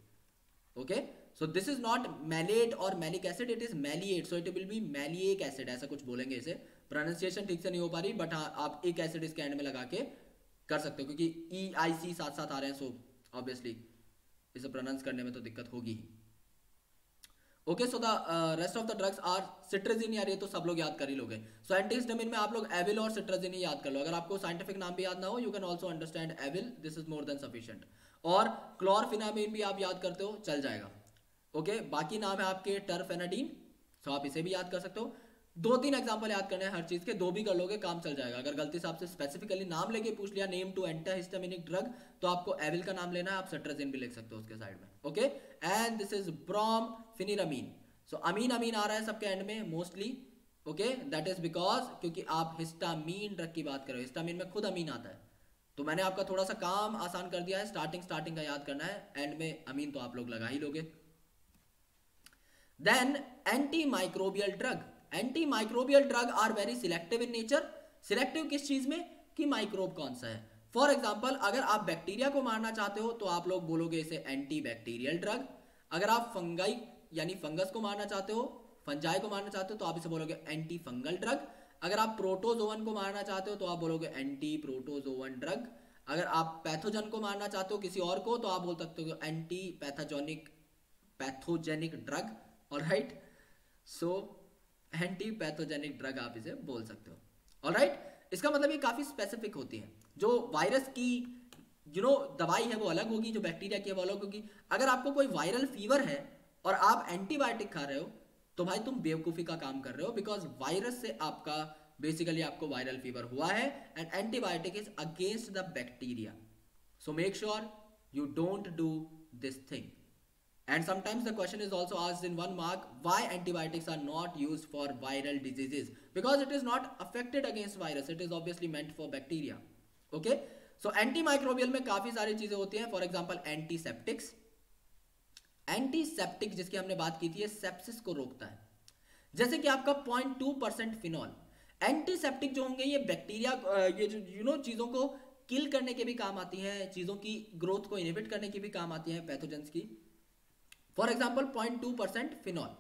Okay, so this is not malate और malic acid, it is maleate, so it will be maleic acid, ऐसा कुछ बोलेंगे इसे। प्रोनाउंसिएशन ठीक से नहीं हो पा रही, बट हाँ आप एक एसिड इसके एंड में लगा के कर सकते हो, क्योंकि EIC साथ साथ आ रहे हैं, सो ऑब्वियसली इसे प्रोनाउंस करने में तो दिक्कत होगी ही। Okay, so the rest of the drugs are cetirizine, यार ये तो सब लोग याद कर ही लोगे। सो एंटीहिस्टामिन में आप लोग एविल और सिट्राजिन ही याद कर लो। अगर आपको साइंटिफिक नाम भी याद ना हो, you can also understand Avil, this is more than sufficient. और क्लोरफिनामिन भी आप याद करते हो, चल जाएगा। ओके, बाकी नाम है आपके टर्फेनाडीन, सो आप इसे भी याद कर सकते हो। 2-3 एग्जांपल याद करने हैं हर चीज के, 2 भी कर लोगे काम चल जाएगा। अगर गलती से आपसे स्पेसिफिकली नाम लेके पूछ लिया, नेम टू एंटीहिस्टामिनिक ड्रग, तो आपको एविल का नाम लेना है, आप सिट्राजिन भी लिख सकते हो उसके साइड में। Okay, and this is brompheniramine. So amine amine आ रहा है सबके एंड में mostly. Okay, that is because क्योंकि आप हिस्टामीन ड्रग की बात कर रहे हो, हिस्टामीन में खुद अमीन आता है, तो मैंने आपका थोड़ा सा काम आसान कर दिया है। स्टार्टिंग का याद करना है, एंड में अमीन तो आप लोग लगा ही लोगे। Then antimicrobial drug, antimicrobial drug are very selective in nature. Selective किस चीज में, कि माइक्रोब कौन सा है। फॉर एग्जाम्पल अगर आप बैक्टीरिया को मारना चाहते हो तो आप लोग बोलोगे इसे एंटी बैक्टीरियल ड्रग। अगर आप फंगाई यानी फंगस को मारना चाहते हो, फंजाई को मारना चाहते हो, तो आप इसे बोलोगे एंटी फंगल ड्रग। अगर आप प्रोटोजोवन को मारना चाहते हो तो आप बोलोगे एंटी प्रोटोजोवन ड्रग। अगर आप पैथोजन को मारना चाहते हो किसी और को, तो आप बोल सकते हो anti pathogenic drug. Alright, so anti pathogenic drug आप इसे बोल सकते हो। ऑलराइट, इसका मतलब ये काफी स्पेसिफिक होती है। जो वायरस की दवाई है वो अलग होगी, जो बैक्टीरिया की है वो अलग होगी। अगर आपको कोई वायरल फीवर है और आप एंटीबायोटिक खा रहे हो, तो भाई तुम बेवकूफी का काम कर रहे हो, बिकॉज वायरस से आपका बेसिकली आपको वायरल फीवर हुआ है and antibiotic is against the bacteria. So make sure you don't do this thing. And sometimes the question is also asked in 1 mark, why antibiotics are not used for viral diseases? Because it is not affected against virus, it is obviously meant for bacteria. Okay, so antimicrobial में काफी सारी चीजें होती हैं. For example antiseptics. Antiseptic जिसकी हमने बात की थी, ये सेप्सिस को रोकता है. जैसे कि आपका 0.2% फिनॉल. एंटीसेप्टिक जो होंगे ये बैक्टीरिया, ये जो चीजों को किल करने के भी काम आती हैं, चीजों की ग्रोथ को इनहिबिट करने की भी काम आती हैं, पैथोजेंस की. फॉर एग्जांपल 0.2% फिनॉल,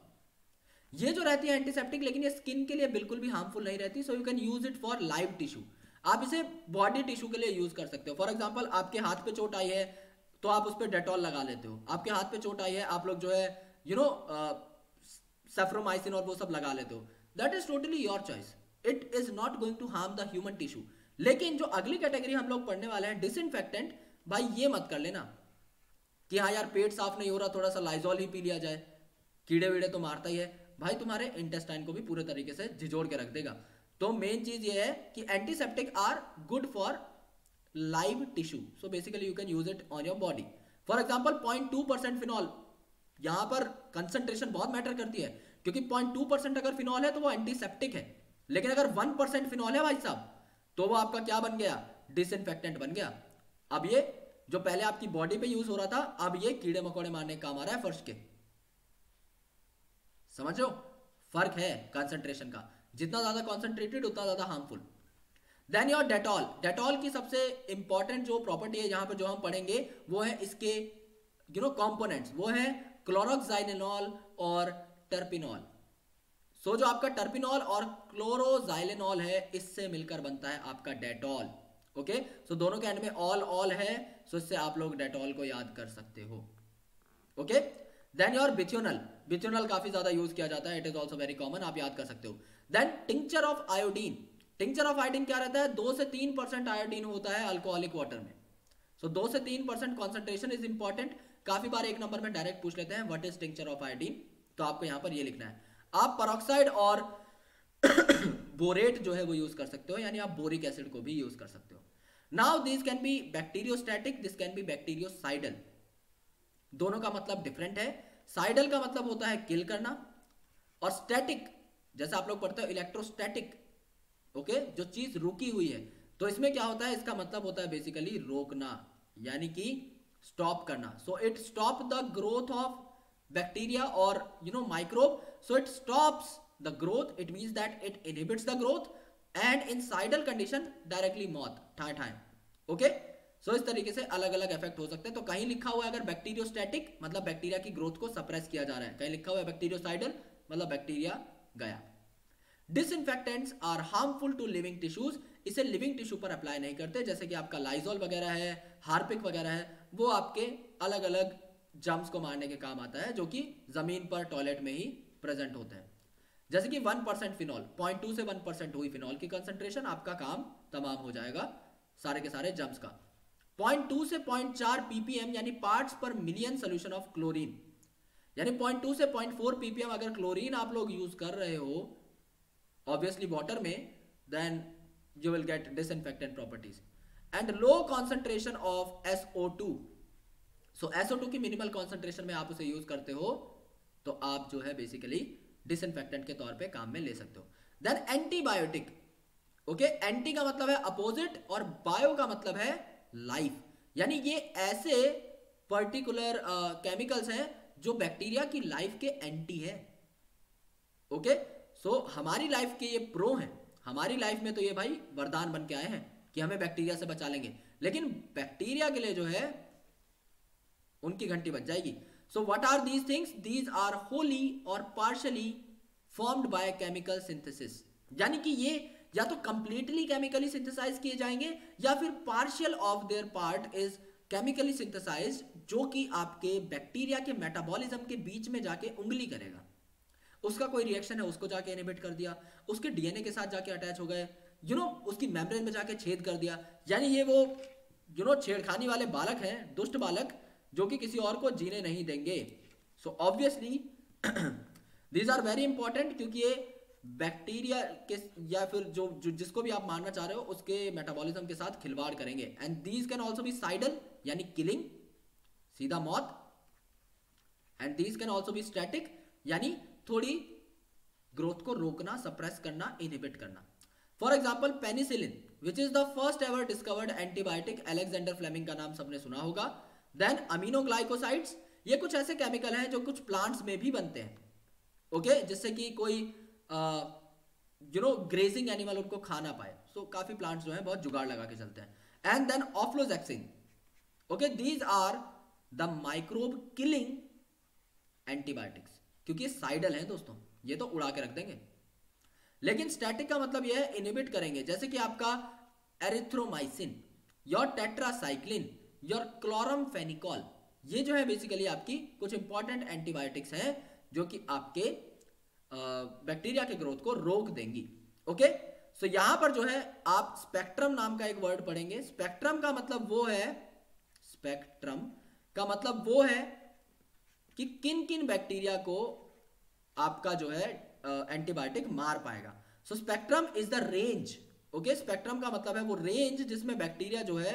ये जो रहती है एंटीसेप्टिक, लेकिन ये स्किन के लिए बिल्कुल भी हार्मफुल नहीं रहती. So you can use it for live tissue. आप इसे बॉडी टिश्यू के लिए यूज कर सकते हो. फॉर एग्जांपल आपके हाथ पे चोट आई है तो आप उस पर डेटॉल लगा लेते हो. आपके हाथ पे चोट आई है, आप लोग जो है सेफ्रोमाइसिन और वो सब लगा लेते हो. That is totally your choice. It is not going to harm the human tissue. लेकिन जो अगली कैटेगरी हम लोग पढ़ने वाले हैं, डिसइंफेक्टेंट, भाई ये मत कर लेना कि हाँ यार पेट साफ नहीं हो रहा, थोड़ा सा लाइजॉल ही पी लिया जाए, कीड़े वीड़े तो मारता ही है. भाई तुम्हारे इंटेस्टाइन को भी पूरे तरीके से झिझोड़ के रख देगा. तो मेन चीज ये है कि antiseptic are good for live tissue. So basically you can use it on your body. For example 0.2% phenol, यहां पर कंसंट्रेशन बहुत मैटर करती है, क्योंकि 0.2% अगर फिनॉल है तो वो एंटीसेप्टिक है. लेकिन अगर 1% फिनॉल है भाई साहब, तो वो आपका क्या बन गया, डिसइंफेक्टेंट बन गया. अब ये जो पहले आपकी बॉडी पे यूज हो रहा था, अब ये कीड़े मकोड़े मारने का काम आ रहा है फर्श के. समझो फर्क है कंसंट्रेशन का. जितना ज्यादा कॉन्सेंट्रेटेड उतना ज्यादा harmful. Then your Dettol. Dettol की सबसे इंपॉर्टेंट जो प्रॉपर्टी है यहां पर जो हम पढ़ेंगे वो है इसके कंपोनेंट्स. वो है क्लोरोक्साइलेनॉल और टर्पिनॉल. सो जो आपका टर्पिनॉल और क्लोरोजाइलेनॉल है, इससे मिलकर बनता है आपका डेटॉल. ओके, सो दोनों के एंड में ऑल है, सो इससे आप लोग डेटॉल को याद कर सकते हो. Okay, then your bithionol. Bithionol काफी ज्यादा यूज किया जाता है, it is also very common, आप याद कर सकते हो. Then tincture of iodine. Tincture of iodine क्या रहता है, 2 से 3% आयोडीन होता है अल्कोहलिक वाटर में. सो 2 से 3% कॉन्सेंट्रेशन इज इंपॉर्टेंट. काफी बार 1 नंबर में डायरेक्ट पूछ लेते हैं what is tincture of iodine, तो आपको यहां पर ये लिखना है. आप परऑक्साइड और बोरेट जो है वो यूज कर सकते हो, यानी आप बोरिक एसिड को भी यूज कर सकते हो. Now this can be bacteriostatic, this can be bacteriocidal. दोनों का मतलब डिफरेंट है. साइडल का मतलब होता है किल करना, और स्टैटिक जैसे आप लोग पढ़ते हो इलेक्ट्रोस्टैटिक. ओके, जो चीज रुकी हुई है, तो इसमें क्या होता है, इसका मतलब होता है बेसिकली रोकना, यानी कि स्टॉप करना. So it stop the growth of bacteria or microbe. So it stops the growth, it means that it inhibits the growth, and in sidal condition directly मौत ठाए. ओके, सो इस तरीके से अलग अलग इफेक्ट हो सकते हैं. तो कहीं लिखा हुआ है अगर बैक्टीरियोस्टैटिक मतलब बैक्टीरिया की ग्रोथ को सप्रेस किया जा रहा है, कहीं लिखा हुआ है बैक्टीरियोसाइडल मतलब बैक्टीरिया गया. Disinfectants are harmful to living tissues. इसे लिविंग टिश्यू पर अप्लाई नहीं करते, जैसे कि आपका लाइजॉल वगैरह है, हार्पिक वगैरह है, वो आपके अलग अलग जर्म्स को मारने के काम आता है, जो कि जमीन पर टॉयलेट में ही प्रेजेंट होते हैं. जैसे कि 1% फिनॉल, 0.2 से 1% हुई फिनॉल की कंसंट्रेशन, आपका काम तमाम हो जाएगा सारे के सारे जर्म्स का. 0.2 से 0.4 ppm यानी पार्ट्स पर मिलियन सोल्यूशन ऑफ क्लोरीन, यानी 0.2 से 0.4 ppm अगर क्लोरीन आप लोग यूज कर रहे हो ऑब्वियसली वाटर में, then you will get disinfectant properties. And low concentration of SO2. So SO2 की मिनिमल कॉन्सेंट्रेशन में आप उसे यूज करते हो तो आप जो है बेसिकली डिसइंफेक्टेंट के तौर पे काम में ले सकते हो. Then antibiotic. ओके, एंटी का मतलब है अपोजिट और बायो का मतलब है लाइफ, यानी ये ऐसे पर्टिकुलर केमिकल्स हैं जो बैक्टीरिया की लाइफ के एंटी है. ओके, सो हमारी लाइफ के ये प्रो हैं. हमारी लाइफ में तो ये भाई वरदान बन के आए हैं कि हमें बैक्टीरिया से बचा लेंगे, लेकिन बैक्टीरिया के लिए जो है उनकी घंटी बज जाएगी. So what are these things, these are wholly और partially formed by chemical synthesis. यानी कि ये या तो कंप्लीटली केमिकली सिंथेसाइज किए जाएंगे या फिर partial of their part is chemically synthesized, जो कि आपके बैक्टीरिया के मेटाबॉलिज्म के बीच में जाके उंगली करेगा. उसका कोई रिएक्शन है, उसको जाके इनहिबिट कर दिया, उसके डीएनए के साथ जाके अटैच हो गए, उसकी मेम्ब्रेन में जाके छेद कर दिया. यानी ये वो छेड़खानी वाले बालक हैं, दुष्ट बालक, जो कि किसी और को जीने नहीं देंगे. So obviously these are very important, क्योंकि ये बैक्टीरिया के या फिर जो जिसको भी आप मारना चाह रहे हो उसके मेटाबॉलिज्म के साथ खिलवाड़ करेंगे। And these can also be cidal यानी किलिंग, सीधा मौत। And these can also be static यानी थोड़ी ग्रोथ को रोकना, सप्रेस करना, इनहिबिट करना। For example penicillin which is the first ever discovered antibiotic, Alexander Fleming का नाम सबने सुना होगा। देन अमीनोग्लाइकोसाइड्स, ये कुछ ऐसे केमिकल हैं जो कुछ प्लांट्स में भी बनते हैं, ओके, जिससे कि कोई ग्रेजिंग एनिमल उनको खा ना पाए। सो काफी प्लांट्स जो हैं बहुत जुगाड़ लगा के चलते हैं। And then ofloxacin, okay, these are the microbe killing antibiotics, क्योंकि साइडल हैं दोस्तों, ये तो उड़ा के रख देंगे। लेकिन स्टैटिक का मतलब यह है इनहिबिट करेंगे, जैसे कि आपका erythromycin, your tetracycline, your chloramphenicol, ये जो है बेसिकली आपकी कुछ इंपॉर्टेंट एंटीबायोटिक्स हैं जो कि आपके बैक्टीरिया के ग्रोथ को रोक देंगी। ओके, सो यहां पर जो है आप स्पेक्ट्रम नाम का एक वर्ड पढ़ेंगे। स्पेक्ट्रम का मतलब वो है, स्पेक्ट्रम का मतलब वो है कि किन किन बैक्टीरिया को आपका जो है एंटीबायोटिक मार पाएगा। So spectrum is the range, okay, spectrum का मतलब है वो रेंज जिसमें बैक्टीरिया जो है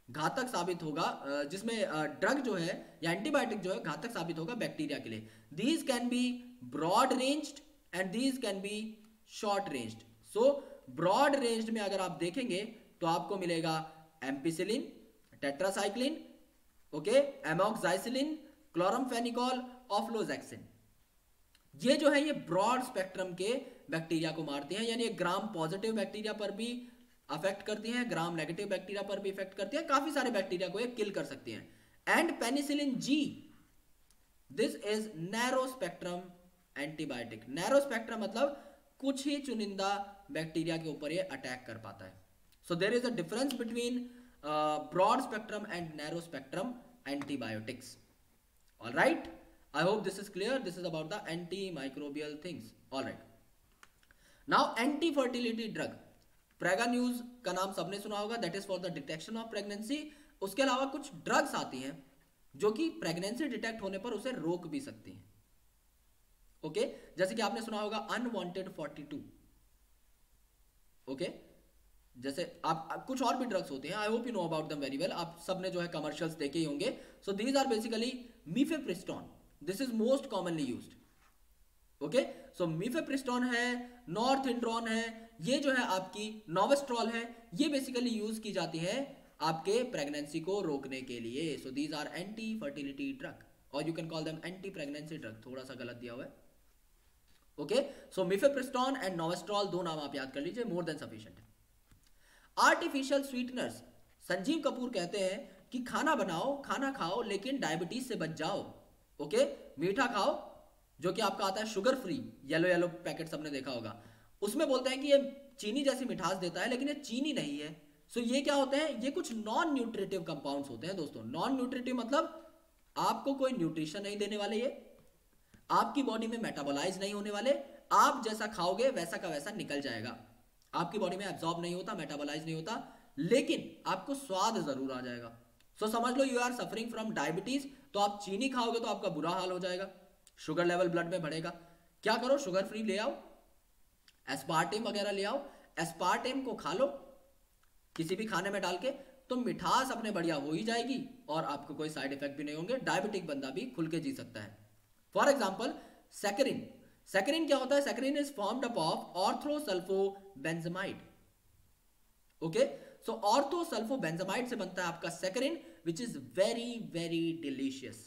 घातक साबित होगा, जिसमें ड्रग जो है या एंटीबायोटिक जो है घातक साबित होगा बैक्टीरिया के लिए। These can be broad ranged and these can be short ranged. So broad ranged में अगर आप देखेंगे तो आपको मिलेगा ampicillin, tetracycline, okay, amoxicillin, chloramphenicol, ofloxacin. ये जो है ये ब्रॉड स्पेक्ट्रम के बैक्टीरिया को मारते हैं, यानी ग्राम पॉजिटिव बैक्टीरिया पर भी अफेक्ट करती हैं, ग्राम नेगेटिव बैक्टीरिया पर भी इफेक्ट करती है, काफी सारे बैक्टीरिया को ये किल कर सकती हैं। And penicillin G, this is narrow spectrum antibiotic. Narrow spectrum मतलब कुछ ही चुनिंदा बैक्टीरिया के ऊपर ये अटैक कर पाता है। So there is a difference between broad spectrum and narrow spectrum antibiotics. Alright, I hope this is clear. This is about the antimicrobial things. All right. Now anti-fertility drug, Preganeuse का नाम सबने सुना होगा, that is for the detection of pregnancy. उसके अलावा कुछ drugs आती हैं जो कि प्रेगनेंसी डिटेक्ट होने पर उसे रोक भी सकती हैं, ओके, जैसे कि आपने सुना होगा अनवांटेड 42, ओके, जैसे आप कुछ और भी ड्रग्स होते हैं, I hope you know about them very well, आप सबने जो है कमर्शियल्स देखे ही होंगे। So these are basically mifepristone, this is most commonly used, okay. So mifepristone है, नॉरथिंड्रोन है, ये जो है आपकी नोवेस्ट्रॉल है, ये बेसिकली यूज की जाती है आपके प्रेगनेंसी को रोकने के लिए। So these are anti fertility drug, और you can call them anti pregnancy drug, थोड़ा सा गलत दिया हुआ है, ओके। सो मीफेप्रिस्टोन एंड नोवेस्ट्रॉल, दो नाम आप याद कर लीजिए, मोर देन सफिशिएंट है। आर्टिफिशियल स्वीटनर्स, संजीव कपूर कहते हैं कि खाना बनाओ, खाना खाओ, लेकिन डायबिटीज से बच जाओ, ओके, मीठा खाओ, जो कि आपका आता है sugar free, yellow yellow packet सबने देखा होगा, उसमें बोलते हैं कि ये चीनी जैसी मिठास देता है, लेकिन ये चीनी नहीं है। सो ये क्या होते हैं, ये कुछ नॉन न्यूट्रिटिव कंपाउंड्स होते हैं दोस्तों। नॉन न्यूट्रिटिव मतलब आपको कोई न्यूट्रिशन नहीं देने वाले, ये आपकी बॉडी में मेटाबोलाइज नहीं होने वाले, आप जैसा खाओगे वैसा का वैसा निकल जाएगा, आपकी बॉडी में एब्जॉर्ब नहीं होता, मेटाबोलाइज नहीं होता, लेकिन आपको स्वाद जरूर आ जाएगा। सो समझ लो you are suffering from diabetes, तो आप चीनी खाओगे तो आपका बुरा हाल हो जाएगा, शुगर लेवल ब्लड में बढ़ेगा। क्या करो, शुगर फ्री ले आओ, एस्पार्टेम वगैरह ले आओ, एस्पार्टेम को खा लो किसी भी खाने में डाल के, तो मिठास अपने बढ़िया हो ही जाएगी और आपको कोई साइड इफेक्ट भी नहीं होंगे, डायबिटिक बंदा भी खुल के जी सकता है। फॉर एग्जाम्पल सैकरिन, सैकरिन क्या होता है, saccharin is formed up of orthosulfobenzamide, okay. So orthosulfobenzamide से बनता है आपका saccharin, which is very very delicious,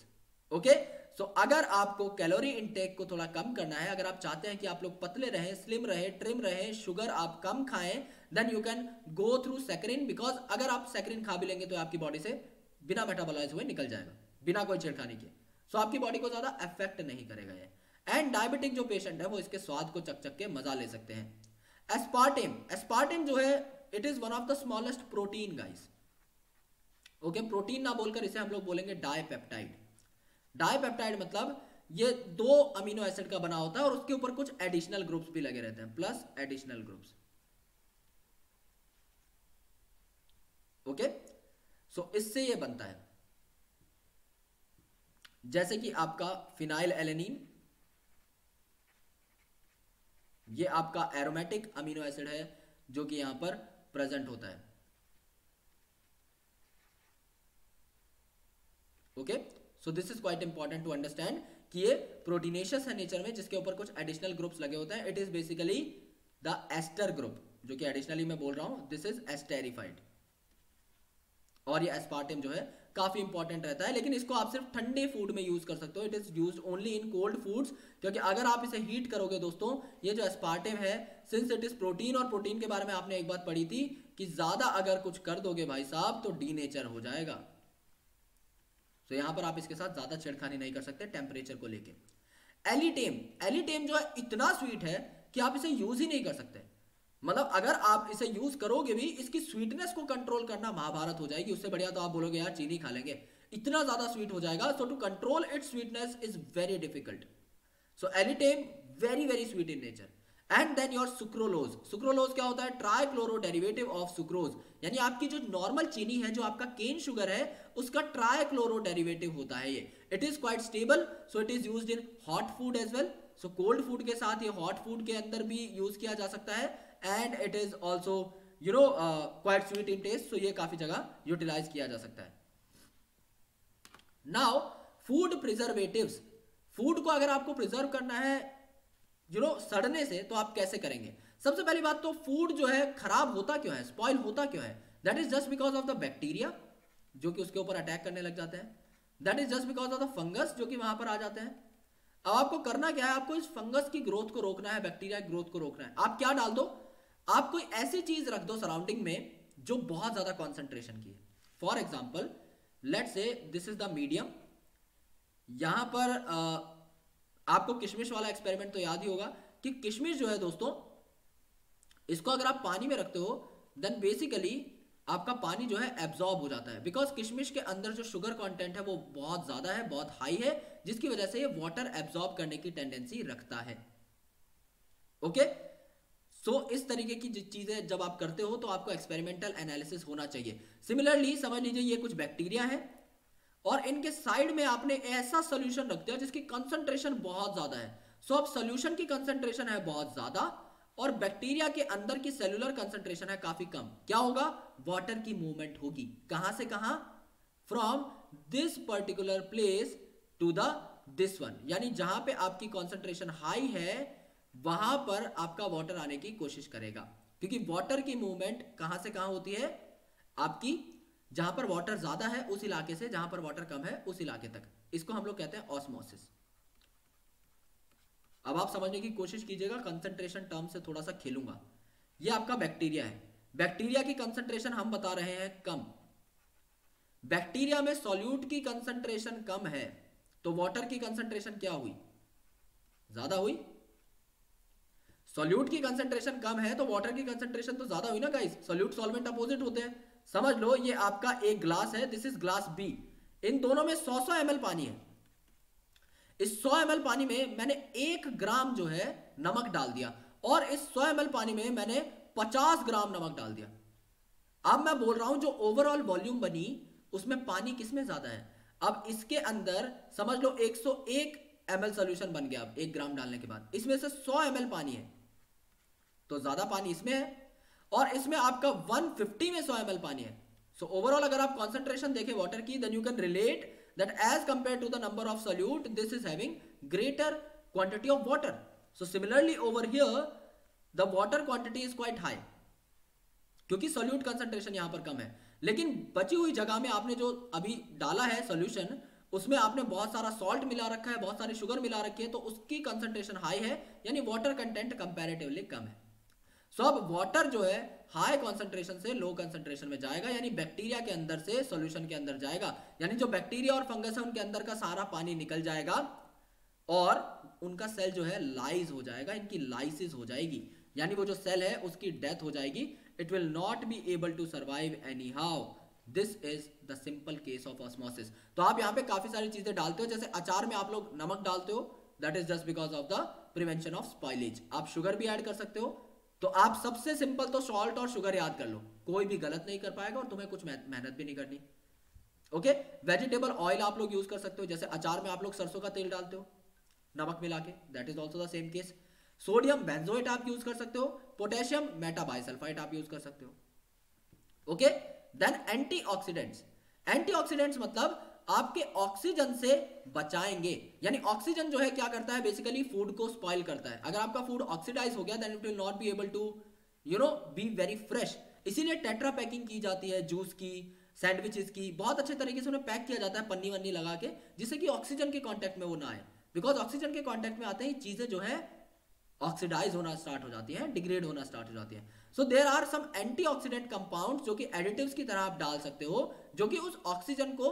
okay. So अगर आपको कैलोरी इनटेक को थोड़ा कम करना है, अगर आप चाहते हैं कि आप लोग पतले रहें, स्लिम रहें, ट्रिम रहें, शुगर आप कम खाएं, then you can go through saccharin, because अगर आप सैकरिन खा भी लेंगे तो आपकी बॉडी से बिना मेटाबोलाइज हुए निकल जाएगा, बिना कोई छेड़खानी के। सो आपकी बॉडी को ज्यादा अफेक्ट नहीं करेगा ये। एंड डायबिटिक जो पेशेंट है वो इसके स्वाद को चक चक के मजा ले सकते हैं। एस्पार्टेम, एस्पार्टेम जो है it is one of the smallest protein guys, okay. Protein ना बोलकर इसे हम लोग बोलेंगे डाइपेप्टाइड। डाइपेप्टाइड मतलब ये 2 अमीनो एसिड का बना होता है और उसके ऊपर कुछ एडिशनल ग्रुप्स भी लगे रहते हैं, प्लस एडिशनल ग्रुप्स, ओके। सो इससे ये बनता है जैसे कि आपका फिनाइल एलेनिन, ये आपका एरोमेटिक अमीनो एसिड है जो कि यहां पर प्रेजेंट होता है। Okay, so this is quite important to understand कि ये प्रोटीनेशियस है नेचर में, जिसके ऊपर कुछ एडिशनल ग्रुप्स लगे होते हैं। It is basically the ester group, जो कि एडिशनली मैं बोल रहा हूं, दिस इज एस्टेरिफाइड। और ये एस्पार्टिम जो है काफी इंपॉर्टेंट रहता है, लेकिन इसको आप सिर्फ ठंडे फूड में यूज कर सकते हो। It is used only in cold foods, क्योंकि अगर आप इसे हीट करोगे दोस्तों, ये जो एस्पार्टिम है, सिंस इट इज प्रोटीन, और प्रोटीन के बारे में आपने एक बात पढ़ी थी कि ज्यादा अगर कुछ कर दोगे भाई साहब तो डीनेचर हो जाएगा। तो यहां पर आप इसके साथ ज्यादा छेड़खानी नहीं कर सकते टेम्परेचर को लेके। एलिटेम, एलिटेम जो है इतना स्वीट है कि आप इसे यूज ही नहीं कर सकते। मतलब अगर आप इसे यूज करोगे भी, इसकी स्वीटनेस को कंट्रोल करना महाभारत हो जाएगी। उससे बढ़िया तो आप बोलोगे यार चीनी खा लेंगे, इतना ज्यादा स्वीट हो जाएगा। So to control its sweetness is very difficult. So alitame very very sweet in nature. And then your sucralose, sucralose क्या होता है? ट्राइक्लोरो डेरिवेटिव ऑफ सुक्रोज, यानी आपकी जो नॉर्मल चीनी है, जो आपका केन शुगर है, उसका ट्राइक्लोरो डेरिवेटिव होता है ये। It is quite stable, so it is used in hot food as well. So cold food के साथ ये हॉट फूड के अंदर भी यूज किया जा सकता है। And it is also quite sweet in taste, so ये काफी जगह यूटिलाइज किया जा सकता है। नाउ फूड प्रिजर्वेटिव्स, फूड को अगर आपको प्रिजर्व करना है सड़ने से, तो आप कैसे करेंगे? सबसे पहली बात तो फूड जो है खराब होता क्यों है, स्पॉइल होता क्यों है? That is just because of the bacteria जो कि उसके ऊपर अटैक करने लग जाते हैं। That is just because of the fungus जो कि वहां पर आ जाते हैं। अब आपको करना क्या है? आपको इस फंगस की ग्रोथ को रोकना है, बैक्टीरिया की ग्रोथ को रोकना है। आप क्या डाल दो? आप कोई ऐसी चीज रख दो सराउंडिंग में जो बहुत ज्यादा कॉन्सेंट्रेशन की है। For example let's say this is the medium. यहां पर आपको किशमिश वाला एक्सपेरिमेंट तो याद ही होगा कि किशमिश जो है दोस्तों, इसको अगर आप पानी में रखते हो, देन बेसिकली आपका पानी जो है एब्जॉर्ब हो जाता है, बिकॉज किशमिश के अंदर जो शुगर कंटेंट है वो बहुत ज्यादा है, बहुत हाई है, जिसकी वजह से ये वाटर एब्जॉर्ब करने की टेंडेंसी रखता है। ओके, सो इस तरीके की चीजें जब आप करते हो तो आपको एक्सपेरिमेंटल एनालिसिस होना चाहिए। सिमिलरली समझ लीजिए ये कुछ बैक्टीरिया है और इनके साइड में आपने ऐसा सोल्यूशन रख दिया जिसकी कंसंट्रेशन बहुत ज्यादा है। सो अब सोल्यूशन की कंसंट्रेशन है बहुत ज्यादा और बैक्टीरिया के अंदर की सेलुलर कंसंट्रेशन है काफी कम। क्या होगा? वाटर की मूवमेंट होगी। कहां से कहां? From this particular place to the this one, यानी जहां पे आपकी कंसंट्रेशन हाई है वहां पर आपका वाटर आने की कोशिश करेगा, क्योंकि वाटर की मूवमेंट कहां से कहां होती है? आपकी जहां पर वाटर ज्यादा है उस इलाके से जहां पर वाटर कम है उस इलाके तक। इसको हम लोग कहते हैं ऑस्मोसिस। अब आप समझने की कोशिश कीजिएगा, कंसंट्रेशन टर्म से थोड़ा सा खेलूंगा। ये आपका बैक्टीरिया है, बैक्टीरिया की कंसंट्रेशन हम बता रहे हैं कम। बैक्टीरिया में सॉल्यूट की कंसंट्रेशन कम है, तो वाटर की कंसंट्रेशन क्या हुई? ज्यादा हुई। सॉल्यूट की कंसंट्रेशन कम है तो वाटर की कंसंट्रेशन तो ज्यादा हुई ना गाइस। सॉल्यूट सॉल्वेंट अपोजिट होते हैं। समझ लो ये आपका एक ग्लास है, दिस इज ग्लास बी। इन दोनों में 100 ml पानी है। इस 100 ml पानी में मैंने 1 ग्राम जो है नमक डाल दिया और इस 100 ml पानी में मैंने 50 ग्राम नमक डाल दिया। अब मैं बोल रहा हूं जो ओवरऑल वॉल्यूम बनी उसमें पानी किसमें ज्यादा है? अब इसके अंदर समझ लो 101 ml सोल्यूशन बन गया। अब 1 ग्राम डालने के बाद इसमें से 100 ml पानी है, तो ज्यादा पानी इसमें है और इसमें आपका 150 में 100 ml पानी है। सो ओवरऑल अगर आप कंसंट्रेशन देखें वाटर की, then you can relate that as compared to the number of solute, this is having greater quantity of water. So similarly over here the water quantity is quite high, क्योंकि solute concentration यहां पर कम है। लेकिन बची हुई जगह में आपने जो अभी डाला है solution, उसमें आपने बहुत सारा सॉल्ट मिला रखा है, बहुत सारी शुगर मिला रखी है, तो उसकी कंसंट्रेशन हाई है, यानी वाटर कंटेंट कंपैरेटिवली कम है। सो अब वाटर जो है हाई कंसंट्रेशन से लो कंसंट्रेशन में जाएगा, यानी बैक्टीरिया के अंदर से सॉल्यूशन के अंदर जाएगा, यानी जो बैक्टीरिया और फंगस है उनके अंदर का सारा पानी निकल जाएगा और उनका सेल जो है लाइज हो जाएगा, इनकी लाइसिस हो जाएगी, यानी वो जो सेल है उसकी डेथ हो जाएगी। It will not be able to survive anyhow. This is the simple case of osmosis. तो आप यहाँ पे काफी सारी चीजें डालते हो, जैसे अचार में आप लोग नमक डालते हो, that is just because of the prevention of spoilage. आप शुगर भी ऐड कर सकते हो, तो आप सबसे सिंपल तो सॉल्ट और शुगर याद कर लो, कोई भी गलत नहीं कर पाएगा और तुम्हें कुछ मेहनत भी नहीं करनी। ओके, वेजिटेबल ऑयल आप लोग यूज कर सकते हो, जैसे अचार में आप लोग सरसों का तेल डालते हो नमक मिला के, that is also the same case. Sodium benzoate आप यूज कर सकते हो, पोटेशियम मेटाबाइसल्फाइड आप यूज कर सकते हो। Okay, then antioxidants. एंटीऑक्सीडेंट्स मतलब आपके ऑक्सीजन से बचाएंगे, यानी ऑक्सीजन जो है क्या करता है, बेसिकली फूड को स्पॉइल करता है। अगर आपका फूड ऑक्सीडाइज हो गया then it will not be able to be very fresh. इसीलिए टेट्रा पैकिंग की जाती है जूस की, सैंडविचेस की, बहुत अच्छे तरीके से उन्हें पैक किया जाता है पन्नी वन्नी लगा के, जिससे कि ऑक्सीजन के कांटेक्ट में वो ना आए, बिकॉज ऑक्सीजन के कांटेक्ट में आते ही चीजें जो है ऑक्सीडाइज होना स्टार्ट हो जाती है, डिग्रेड होना स्टार्ट हो जाती है। So there are some antioxidant compound जो कि एडिटिव्स की तरह आप डाल सकते हो, जो कि उस ऑक्सीजन को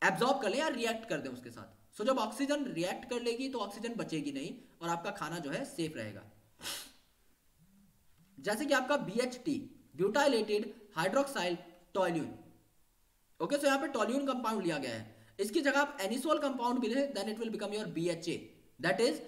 एब्जॉर्ब कर ले या रिएक्ट कर दे उसके साथ। सो जब ऑक्सीजन रिएक्ट कर लेगी तो ऑक्सीजन बचेगी नहीं और आपका खाना जो है सेफ रहेगा। जैसे कि आपका BHT, butylated hydroxyl toluene. Okay, so यहां पे टोल्यून कंपाउंड लिया गया है, इसकी जगह आप एनिसोल कंपाउंड भी ले then it will become your BHA, that is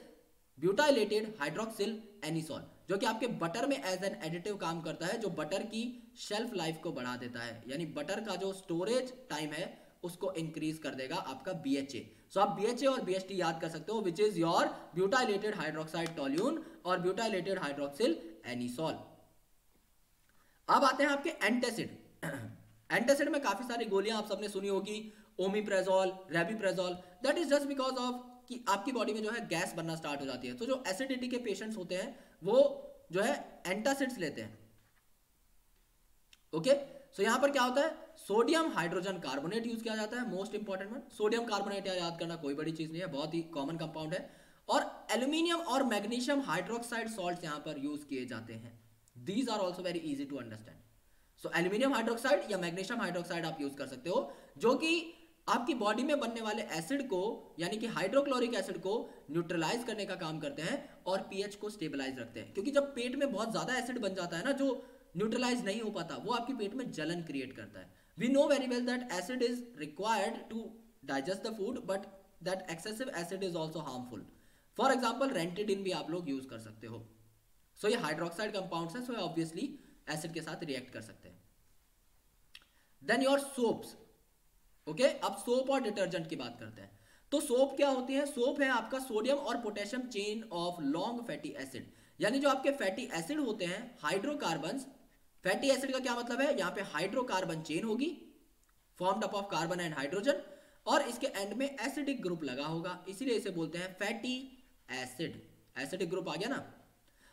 butylated hydroxyl anisole, जो कि आपके बटर में एज एन एडिटिव काम करता है, जो बटर की शेल्फ लाइफ को बढ़ा देता है, यानी बटर का जो स्टोरेज टाइम है उसको इंक्रीज कर देगा आपका BHA। सो आप BHA और BHT याद कर सकते हो, which is your butylated hydroxide toluene और ब्यूटाइलेटेड हाइड्रोक्सिल एनिसोल। अब आते हैं आपके एंटासिड। एंटासिड में काफी सारी गोलियां आप सबने सुनी होगी, omeprazole, rabeprazole. That is just because of कि आपकी बॉडी में जो है गैस बनना स्टार्ट हो जाती है, तो जो एसिडिटी के पेशेंट्स होते हैं वो जो है एंटासिड्स लेते हैं। ओके, सो यहां पर क्या होता है, सोडियम हाइड्रोजन कार्बोनेट यूज किया जाता है, most important one. Sodium carbonate याद करना कोई बड़ी चीज नहीं है, बहुत ही कॉमन कंपाउंड है। और एल्यूमिनियम और मैग्नीशियम हाइड्रोक्साइड सॉल्ट यहां पर यूज किए जाते हैं। These are also very easy to understand. So aluminium hydroxide या मैग्नीशियम हाइड्रोक्साइड आप यूज कर सकते हो, जो कि आपकी बॉडी में बनने वाले एसिड को, यानी कि हाइड्रोक्लोरिक एसिड को न्यूट्रलाइज करने का काम करते हैं और पीएच को स्टेबलाइज रखते हैं। क्योंकि जब पेट में बहुत ज्यादा एसिड बन जाता है ना, जो न्यूट्रलाइज नहीं हो पाता, वो आपके पेट में जलन क्रिएट करता है। We know very well that acid is required to digest the food, but that excessive acid is also harmful. For example ranitidine भी आप लोग यूज कर सकते हो। सो ये हाइड्रोक्साइड कंपाउंड्स हैं, सो ऑब्वियसली एसिड के साथ रिएक्ट कर सकते हैं। Then your soaps. ओके, अब सोप और डिटर्जेंट की बात करते हैं। तो सोप क्या होती है, सोप है आपका सोडियम और potassium chain of long fatty acid, यानी जो आपके फैटी एसिड होते हैं हाइड्रोकार्बन्स। फैटी एसिड का क्या मतलब है, यहां पे हाइड्रोकार्बन चेन होगी formed up of carbon and hydrogen, और इसके एंड में एसिडिक ग्रुप लगा होगा, इसीलिए इसे बोलते हैं फैटी एसिड। एसिडिक ग्रुप आ गया ना।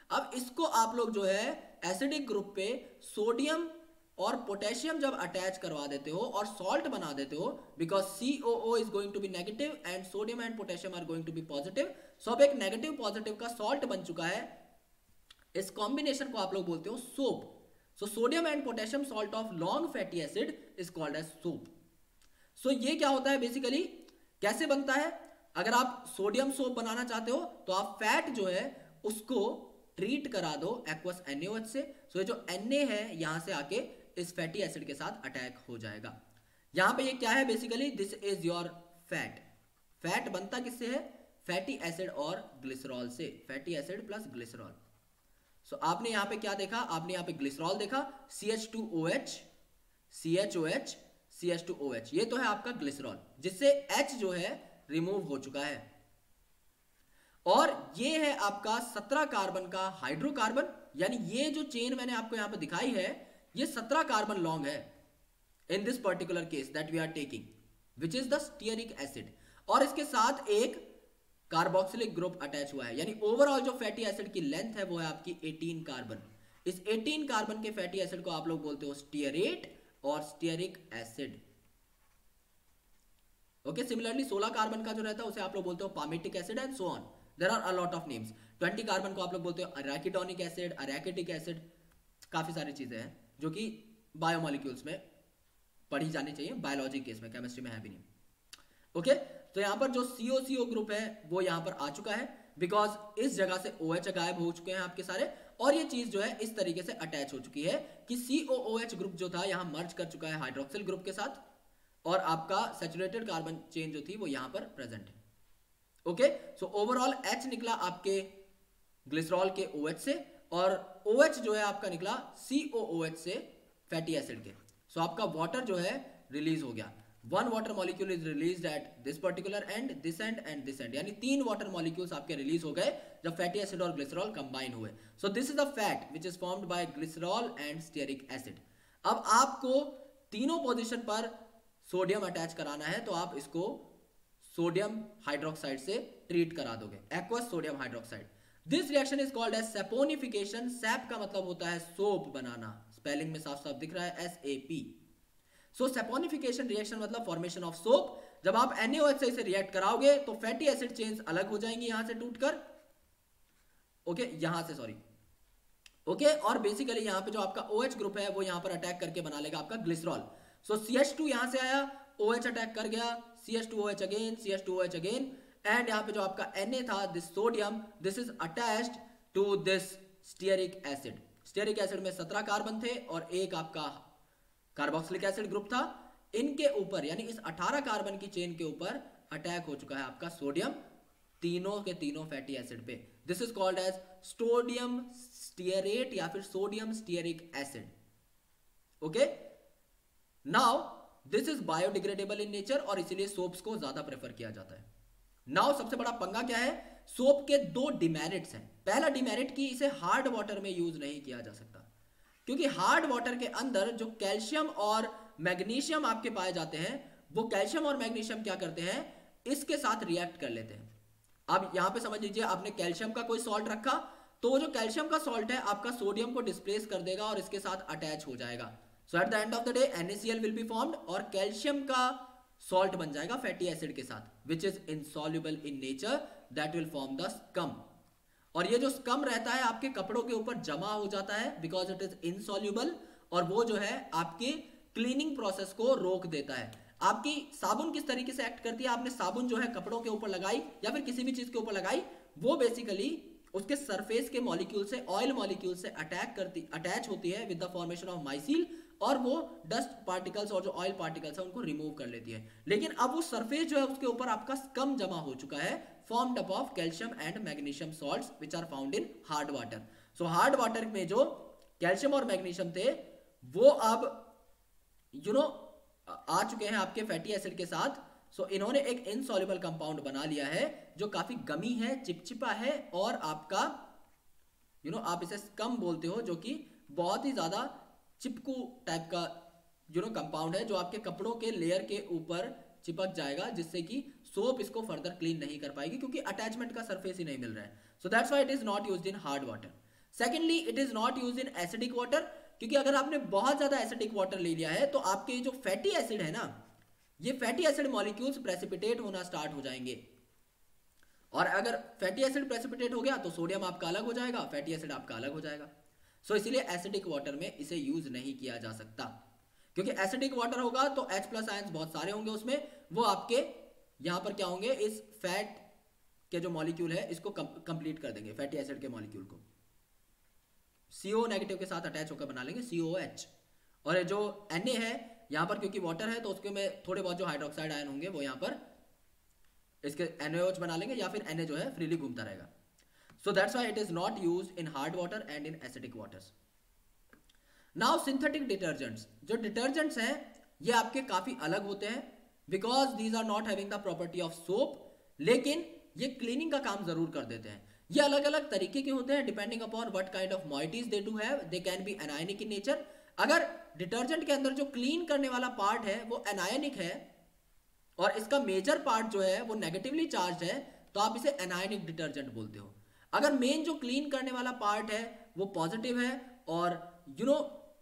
अब इसको आप लोग जो है एसिडिक ग्रुप पे सोडियम और पोटेशियम जब अटैच करवा देते हो और सॉल्ट बना देते हो, because COO is going to be negative and sodium and potassium are going to be positive. So अब एक नेगेटिव पॉजिटिव का सॉल्ट बन चुका है, इस कॉम्बिनेशन को आप लोग बोलते हो soap. So sodium and potassium salt of long fatty acid is called as soap. So ये क्या होता है, बेसिकली कैसे बनता है, अगर आप सोडियम सोप बनाना चाहते हो तो आप फैट जो है उसको ट्रीट करा दो एक्वस NaOH से। सो ये जो Na है यहां से आके इस फैटी एसिड के साथ अटैक हो जाएगा। यहां पे ये क्या है, basically this is your fat. Fat बनता किससे है, फैटी एसिड और ग्लिसरॉल से, फैटी एसिड प्लस ग्लिसरॉल। सो आपने यहां पे क्या देखा, आपने यहां पे ग्लिसरॉल देखा, CH2OH, CHOH, CH2OH, ये तो है आपका ग्लिसरॉल, जिससे H जो है रिमूव हो चुका है। और ये है आपका 17 कार्बन का हाइड्रोकार्बन, यानी ये जो चेन मैंने आपको यहां पे दिखाई है ये 17 कार्बन लॉन्ग है in this particular case that we are taking, which is the stearic acid, और इसके साथ एक कार्बोक्सिलिक ग्रुप अटैच हुआ है, यानी ओवरऑल जो फैटी एसिड की लेंथ है वो है आपकी 18 कार्बन। इस 18 कार्बन के फैटी एसिड को आप लोग बोलते हो स्टीयरेट और stearic acid. Okay, similarly 16 carbon का जो रहता है उसे आप लोग बोलते हो palmitic acid and so on, there are a lot of names. 20 carbon को आप लोग बोलते हो अराकिडोनिक एसिड, अराकिटिक एसिड, काफी सारी चीजें हैं जो कि बायोमोलिक्यूल्स में पढ़ी जानी चाहिए, बायोलॉजी केस में, केमिस्ट्री में है भी नहीं। ओके, तो यहां पर जो COCO ग्रुप है वो यहां पर आ चुका है, बिकॉज इस जगह से OH गायब हो चुके हैं आपके सारे, और ये चीज जो है इस तरीके से अटैच हो चुकी है कि COOH ग्रुप जो था यहां मर्ज कर चुका है हाइड्रोक्सिल ग्रुप के साथ, और आपका सैचुरेटेड कार्बन चेन जो थी वो यहां पर प्रेजेंट है। ओके, सो ओवरऑल H निकला आपके ग्लिसरॉल के OH से, और OH जो है आपका निकला COOH से फैटी एसिड के। सो आपका वाटर जो है रिलीज हो गया। One water molecule is released at this particular and, this and and this and, यानी 3 वाटर मॉलिक्यूल्स आपके रिलीज हो गए जब फैटी एसिड और ग्लिसरॉल कंबाइन हुए. सो this is the fat which is formed by glycerol and stearic acid. अब आपको तीनों पोजीशन पर सोडियम अटैच कराना है तो आप इसको सोडियम हाइड्रोक्साइड से ट्रीट करा दोगे, aqueous sodium hydroxide. This reaction is called as saponification. Sap का मतलब होता है सोप बनाना, स्पेलिंग में साफ साफ दिख रहा है SAP. सो सैपोनिफिकेशन रिएक्शन मतलब फॉर्मेशन ऑफ सोप. जब आप NaOH से इसे रिएक्ट कराओगे तो फैटी एसिड चेन्स अलग हो जाएंगी यहां से टूटकर, ओके यहां से, सॉरी, ओके, और बेसिकली यहां पे जो आपका OH ग्रुप है वो यहां पर अटैक करके बना लेगा आपका ग्लिसरॉल. सो CH2 यहां से आया, OH अटैक कर गया, CH2OH again, CH2OH again, and यहां पे जो आपका Na था, this sodium, this is attached to this stearic acid. Stearic acid में 17 कार्बन थे और एक आपका कार्बोक्सिलिक एसिड ग्रुप था. इनके ऊपर यानी इस 18 कार्बन की चेन के ऊपर अटैक हो चुका है आपका सोडियम तीनों के तीनों फैटी एसिड पे. This is called as sodium stearate या फिर sodium stearic acid. Okay, now this is biodegradable in nature और इसीलिए सोप्स को ज्यादा प्रेफर किया जाता है. नाउ सबसे बड़ा पंगा क्या है, सोप के 2 डिमेरिट्स हैं. पहला डिमेरिट कि इसे हार्ड वाटर में यूज नहीं किया जा सकता, क्योंकि हार्ड वाटर के अंदर जो कैल्शियम और मैग्नीशियम आपके पाए जाते हैं, वो कैल्शियम और मैग्नीशियम क्या करते हैं, इसके साथ रिएक्ट कर लेते हैं. अब यहां पे समझ लीजिए आपने कैल्शियम का कोई सॉल्ट रखा तो जो कैल्शियम का सॉल्ट है आपका सोडियम को डिस्प्लेस कर देगा और इसके साथ अटैच हो जाएगा. So at the end of the day NaCl will be formed और कैल्शियम का सॉल्ट बन जाएगा फैटी एसिड के साथ, which is insoluble in nature, that will form the scum. और ये जो स्कम रहता है आपके कपड़ों के ऊपर जमा हो जाता है बिकॉज इट इज इनसॉल्युबल, और वो जो है आपके क्लीनिंग प्रोसेस को रोक देता है. आपकी साबुन किस तरीके से एक्ट करती है, आपने साबुन जो है कपड़ों के ऊपर लगाई या फिर किसी भी चीज के ऊपर लगाई, वो बेसिकली उसके सरफेस के मॉलिक्यूल से, ऑयल मॉलिक्यूल से अटैच होती है विद द फॉर्मेशन ऑफ माइसील, और वो डस्ट पार्टिकल्स और जो ऑयल पार्टिकल्स है उनको रिमूव कर लेती है. लेकिन अब वो सरफेस जो है उसके ऊपर आपका स्कम जमा हो चुका है, formed up of calcium and magnesium salts which are found in hard water. So hard water में जो कैल्शियम और मैग्नीशियम थे वो अब आ चुके हैं आपके फैटी एसिड के साथ. सो इन्होंने एक इनसॉल्युबल कंपाउंड बना लिया है जो काफी गमी है, चिपचिपा है, और आपका आप इसे स्कम बोलते हो, जो कि बहुत ही ज्यादा चिपकू टाइप का कंपाउंड है जो आपके कपड़ों के लेयर के ऊपर चिपक जाएगा, जिससे कि सोप इसको फर्दर क्लीन नहीं कर पाएगी क्योंकि अटैचमेंट का सरफेस ही नहीं मिल रहा है. So that's why it is not used in hard water. Secondly, it is not used in acidic water, क्योंकि अगर आपने बहुत ज्यादा एसिडिक वाटर ले लिया है तो आपके जो फैटी एसिड है ना, ये फैटी एसिड मॉलिक्यूल्स प्रेसिपिटेट होना स्टार्ट हो जाएंगे, और अगर फैटी एसिड प्रेसिपिटेट हो गया तो सोडियम आपका अलग हो जाएगा, फैटी एसिड आपका अलग हो जाएगा. सो इसीलिए एसिडिक वाटर में इसे यूज नहीं किया जा सकता, क्योंकि एसिडिक वाटर होगा तो H+ आयंस बहुत सारे होंगे उसमें, वो आपके यहां पर क्या होंगे, इस फैट के जो मॉलिक्यूल है इसको कंप्लीट कर देंगे, फैटी एसिड के मॉलिक्यूल को CO नेगेटिव के साथ अटैच होकर बना लेंगे COH. और जो Na है यहां पर क्योंकि वाटर है तो उसके में थोड़े बहुत जो हाइड्रोक्साइड आयन होंगे वो यहां पर इसके NaOH बना लेंगे, या फिर Na जो है फ्रीली घूमता रहेगा. So that's why it is not used in hard water and in acidic waters. Now synthetic detergents, जो detergents हैं ये आपके काफी अलग होते हैं because these are not having the property of soap, लेकिन ये क्लीनिंग का काम जरूर कर देते हैं. ये अलग अलग तरीके के होते हैं depending upon what kind of moieties they do have. They can be anionic in nature. अगर डिटर्जेंट के अंदर जो क्लीन करने वाला पार्ट है वो एनायनिक है और इसका मेजर पार्ट जो है वो नेगेटिवली चार्ज है, तो आप इसे एनायनिक डिटर्जेंट बोलते हो. अगर मेन जो क्लीन करने वाला पार्ट है वो पॉजिटिव है और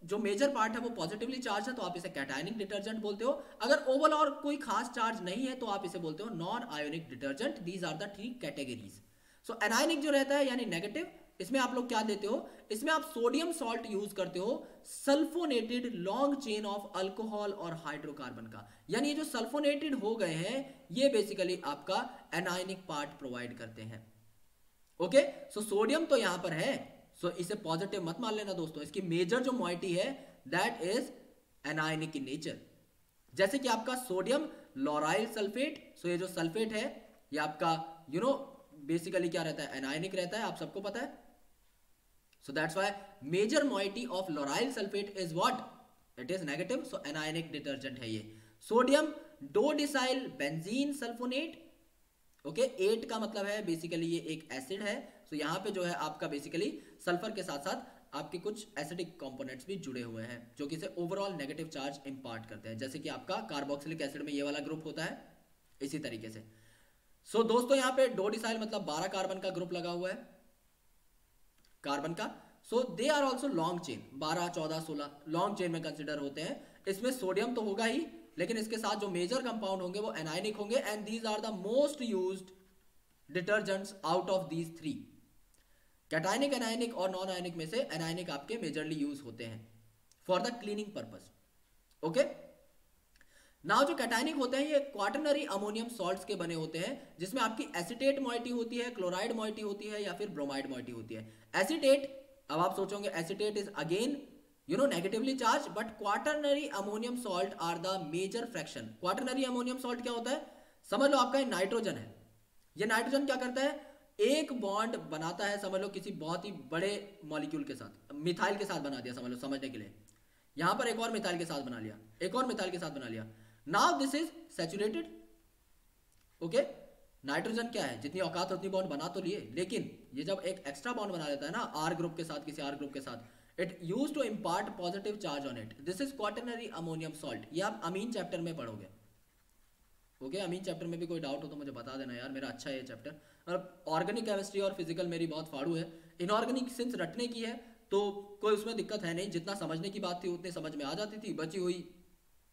जो मेजर पार्ट है वो पॉजिटिवली चार्ज है, तो आप इसे कैटायनिक डिटर्जेंट बोलते हो. अगर ओवरऑल कोई खास चार्ज नहीं है तो आप इसे बोलते हो non ionic detergent. These are the 3 categories. So anionic जो रहता है यानी नेगेटिव, इसमें आप लोग क्या देते हो, इसमें आप सोडियम सॉल्ट यूज करते हो sulfonated long chain of alcohol और हाइड्रोकार्बन का. यानी ये जो सल्फोनेटेड हो गए हैं ये बेसिकली आपका एनायनिक पार्ट प्रोवाइड करते हैं. ओके, सो सोडियम तो यहां पर है, सो इसे पॉजिटिव मत मान लेना दोस्तों. इसकी मेजर जो मॉइटी है that is anionic in nature. जैसे कि आपका सोडियम लोराइल सल्फेट, सो ये जो सल्फेट है ये आपका बेसिकली क्या रहता है, एनायनिक रहता है, आप सबको पता है. So that's why major moiety of lauryl sulphate is what, it is negative. So anionic detergent है ये. Sodium dodecyl benzene sulphonate. Okay, 8 का मतलब है बेसिकली ये एक एसिड है। सो यहाँ पे जो है आपका बेसिकली सल्फर के साथ साथ आपके कुछ एसिडिक कंपोनेंट्स भी जुड़े हुए हैं जो कि इसे ओवरऑल नेगेटिव चार्ज इंपार्ट करते हैं, जैसे कि आपका कार्बोक्सिलिक एसिड में ये वाला ग्रुप होता है, इसी तरीके से। सो दोस्तों यहाँ पे डोडिसाइल मतलब 12 कार्बन का ग्रुप लगा हुआ है कार्बन का। So they are also long chain, 12 14 16 long chain में कंसिडर होते हैं। इसमें सोडियम तो होगा ही, लेकिन इसके साथ जो मेजर कंपाउंड होंगे वो एनायनिक होंगे, and these are the most used detergents out of these 3। Cationic, anionic और नॉन आयनिक में से एनायनिक आपके मेजरली यूज होते हैं for the cleaning purpose. Okay, now जो कैटायनिक होते हैं ये क्वाटरनरी अमोनियम सॉल्ट्स के बने होते हैं, जिसमें आपकी एसिटेट मॉइटी होती है, क्लोराइड मॉइटी होती है या फिर ब्रोमाइड मॉइटी होती है। एसिटेट, अब आप सोचोगे acetate is again negatively charge, but quaternary ammonium salt are the major fraction. Quaternary ammonium salt क्या होता है, समझ लो आपका नाइट्रोजन है। ये नाइट्रोजन क्या करता है, एक बॉन्ड बनाता है, समझ लो किसी बहुत ही बड़े मॉलिक्यूल के साथ, मिथाइल के साथ बना दिया, समझ लो समझने के लिए। यहां पर एक और मिथाइल के साथ बना लिया, एक और मिथाइल के साथ बना लिया। Now this is saturated. Okay, nitrogen क्या है, जितनी औकात उतनी बॉन्ड बना तो लिए, लेकिन ये जब एक एक्स्ट्रा बॉन्ड बना लेता है ना आर ग्रुप के साथ, किसी आर ग्रुप के साथ, it use to impart positive charge on it. This is quaternary ammonium salt. ये आप अमीन चैप्टर में पढ़ोगे। ओके, अमीन चैप्टर में भी कोई डाउट हो तो मुझे बता देना यार, मेरा अच्छा है ये चैप्टर। और ऑर्गेनिक केमिस्ट्री और फिजिकल मेरी बहुत फाड़ू है। इनऑर्गेनिक सिंस रटने की है तो कोई उसमें दिक्कत है नहीं, जितना समझने की बात थी उतनी समझ में आ जाती थी, बची हुई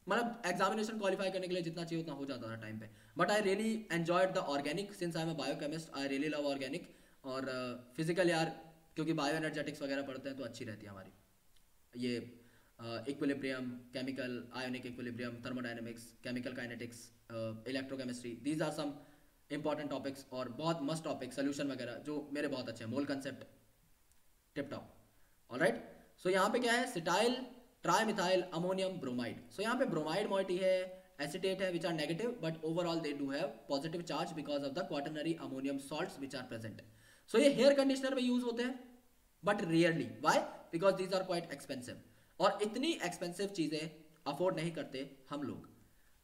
मतलब एग्जामिनेशन क्वालिफाई करने के लिए जितना चाहिए उतना हो जाता था टाइम पे। But I really enjoyed the organic since I am a biochemist, I really love organic. और फिजिकल यार, क्योंकि बायो एनर्जेटिक्स वगैरह पढ़ते हैं तो अच्छी रहती है हमारी ये equilibrium, chemical ionic equilibrium, thermodynamics, chemical kinetics, electrochemistry, these are some important topics और बहुत मस्त टॉपिक, सोल्यूशन वगैरह जो मेरे बहुत अच्छे हैं, mole concept tip top. Alright, so यहाँ पे क्या है, cetyl trimethyl ammonium bromide. So यहाँ पे ब्रोमाइड मॉइटी है, एसिटेट है, which are negative, but overall they do have positive charge because of the quaternary ammonium salts which are present. So ये hair conditioner में यूज होते हैं but rarely. Why? Because these are quite expensive, और इतनी expensive चीजें afford नहीं करते हम लोग।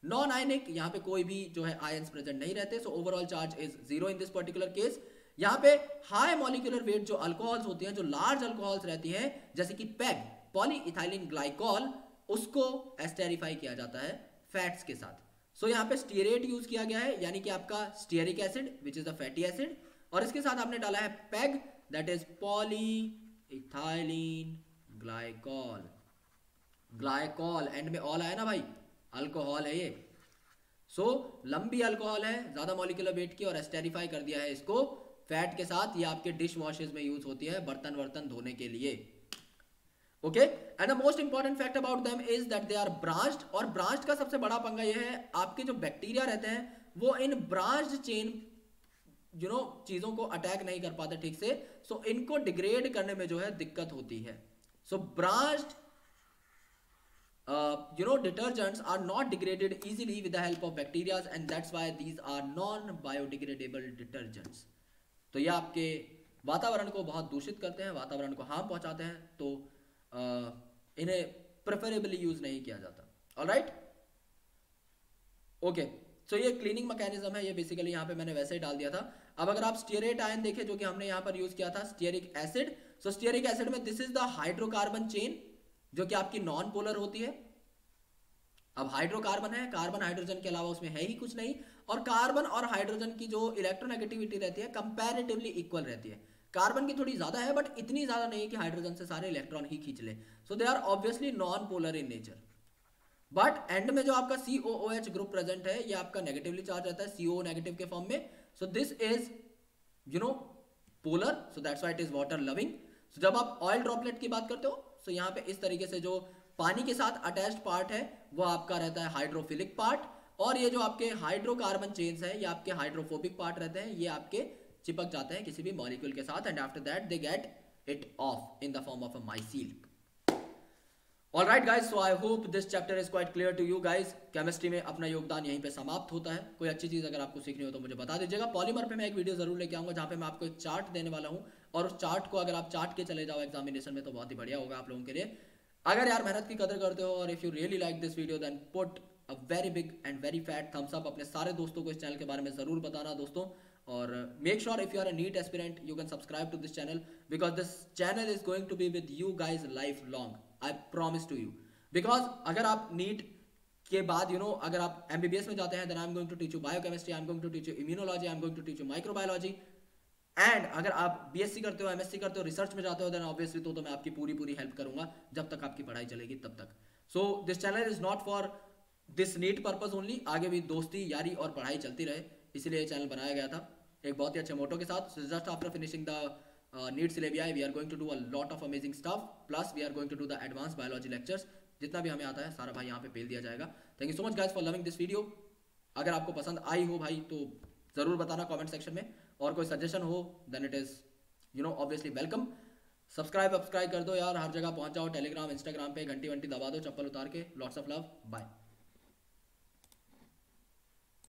नॉन आयनिक, यहाँ पे कोई भी जो है आयंस प्रेजेंट नहीं रहते, so overall charge is 0 in this particular case. यहाँ पे हाई मॉलिक्यूलर वेट जो अल्कोहल्स होती हैं, जो लार्ज अल्कोहल्स रहती हैं, जैसे कि पैग पॉलीइथाइलिन ग्लाइकॉल, उसको एस्टेरिफाई किया जाता है फैट्स के साथ। सो यहाँ पे स्टीयरेट यूज किया गया है, यानी कि आपका stearic acid which is a fatty acid, और इसके साथ आपने डाला है peg that is polyethylene glycol. Glycol and में ऑल आया ना भाई, अल्कोहल है ये। सो लंबी अल्कोहल है, ज्यादा मॉलिक्यूलर वेट की, और एस्टेरिफाई कर दिया है इसको फैट के साथ। ये आपके डिश वॉशेस में यूज होती है, बर्तन वर्तन धोने के लिए। Okay, and the most important fact about them is that they are branched, और ब्रांच्ड का सबसे बड़ा पंगा ये है, आपके जो बैक्टीरिया रहते हैं वो इन ब्रांच्ड चेन चीजों को अटैक नहीं कर पाते ठीक से, सो इनको डिग्रेड करने में जो है दिक्कत होती है। सो branched detergents are not degraded easily with the help of bacteria, and that's why these are non biodegradable detergents. तो ये आपके वातावरण को बहुत दूषित करते हैं, वातावरण को हार्म पहुंचाते हैं, तो इन्हें प्रेफरेबली यूज नहीं किया जाता। ऑलराइट, ओके, सो ये क्लीनिंग मैकेनिज्म है, ये बेसिकली यहाँ पे मैंने वैसे ही डाल दिया था। अब अगर आप स्टीयरेट आयन देखें जो कि हमने यहाँ पर यूज किया था, स्टीयरिक एसिड, सो स्टीयरिक एसिड में this is the hydrocarbon chain जो कि आपकी नॉन पोलर होती है। अब हाइड्रोकार्बन है, कार्बन हाइड्रोजन के अलावा उसमें है ही कुछ नहीं, और कार्बन और हाइड्रोजन की जो इलेक्ट्रोनेगेटिविटी रहती है कंपैरेटिवली इक्वल रहती है। कार्बन की थोड़ी ज्यादा है, बट इतनी ज्यादा नहीं कि हाइड्रोजन से सारे इलेक्ट्रॉन ही खींच ले। So they are obviously non polar in nature, but end में जो आपका COOH ग्रुप प्रेजेंट है ये आपका नेगेटिवली चार्ज रहता है, CO नेगेटिव के फॉर्म में। So this is polar, so that's why it is water loving. So जब आप ऑयल ड्रॉपलेट की बात करते हो, सो यहाँ पे इस तरीके से जो पानी के साथ अटैच्ड पार्ट है वो आपका रहता है हाइड्रोफिलिक पार्ट, और ये जो आपके हाइड्रोकार्बन चेन्स है ये आपके हाइड्रोफोबिक पार्ट रहते हैं, ये आपके चिपक जाते हैं किसी भी मॉलिक्यूल के साथ, and after that they get it off in the form of a micelle. Alright guys, so I hope this chapter is quite clear to you guys. Chemistry में अपना योगदान यहीं पे समाप्त होता है। कोई अच्छी चीज अगर आपको सीखनी हो तो मुझे बता दीजिएगा। पॉलीमर पे मैं एक वीडियो जरूर लेके आऊंगा जहां पे मैं आपको एक चार्ट देने वाला हूं, और उस चार्ट को अगर आप चार्ट के चले जाओ एग्जामिनेशन में तो बहुत ही बढ़िया होगा आप लोगों के लिए। अगर यार मेहनत की कदर करते हो और if you really like this video then put a very big and very fat thumbs up. अपने सारे दोस्तों को इस चैनल के बारे में ज़रूर बताना दोस्तों। और make sure if you are a NEET aspirant you can subscribe to this channel because this channel is going to be with you guys life long. I promise to you. Because अगर आप NEET के बाद अगर आप MBBS में जाते हैं then I am going to teach you biochemistry, I am going to teach you immunology, I am going to teach you microbiology. And अगर आप बीएससी करते हो, एमएससी करते हो, रिसर्च में जाते हो देन ऑब्वियसली तो मैं आपकी पूरी हेल्प करूंगा जब तक आपकी पढ़ाई चलेगी तब तक। So this channel is not for this NEET purpose only, आगे भी दोस्ती यारी और पढ़ाई चलती रहे इसलिए ये चैनल बनाया गया था एक बहुत ही अच्छे मोटो के साथ। Just after finishing the NEET syllabus we are going to do a lot of amazing stuff, plus we are going to do the advance biology lectures. जितना भी हमें आता है सारा भाई यहाँ पे पेल दिया जाएगा। Thank you so much guys for loving this video. अगर आपको पसंद आई हो भाई तो ज़रूर बताना कमेंट सेक्शन में, और कोई सजेशन हो then it is obviously welcome. Subscribe कर दो यार, हर जगह पहुंच जाओ, टेलीग्राम इंस्टाग्राम पे घंटी वंटी दबा दो चप्पल उतार के। Lots of love, bye.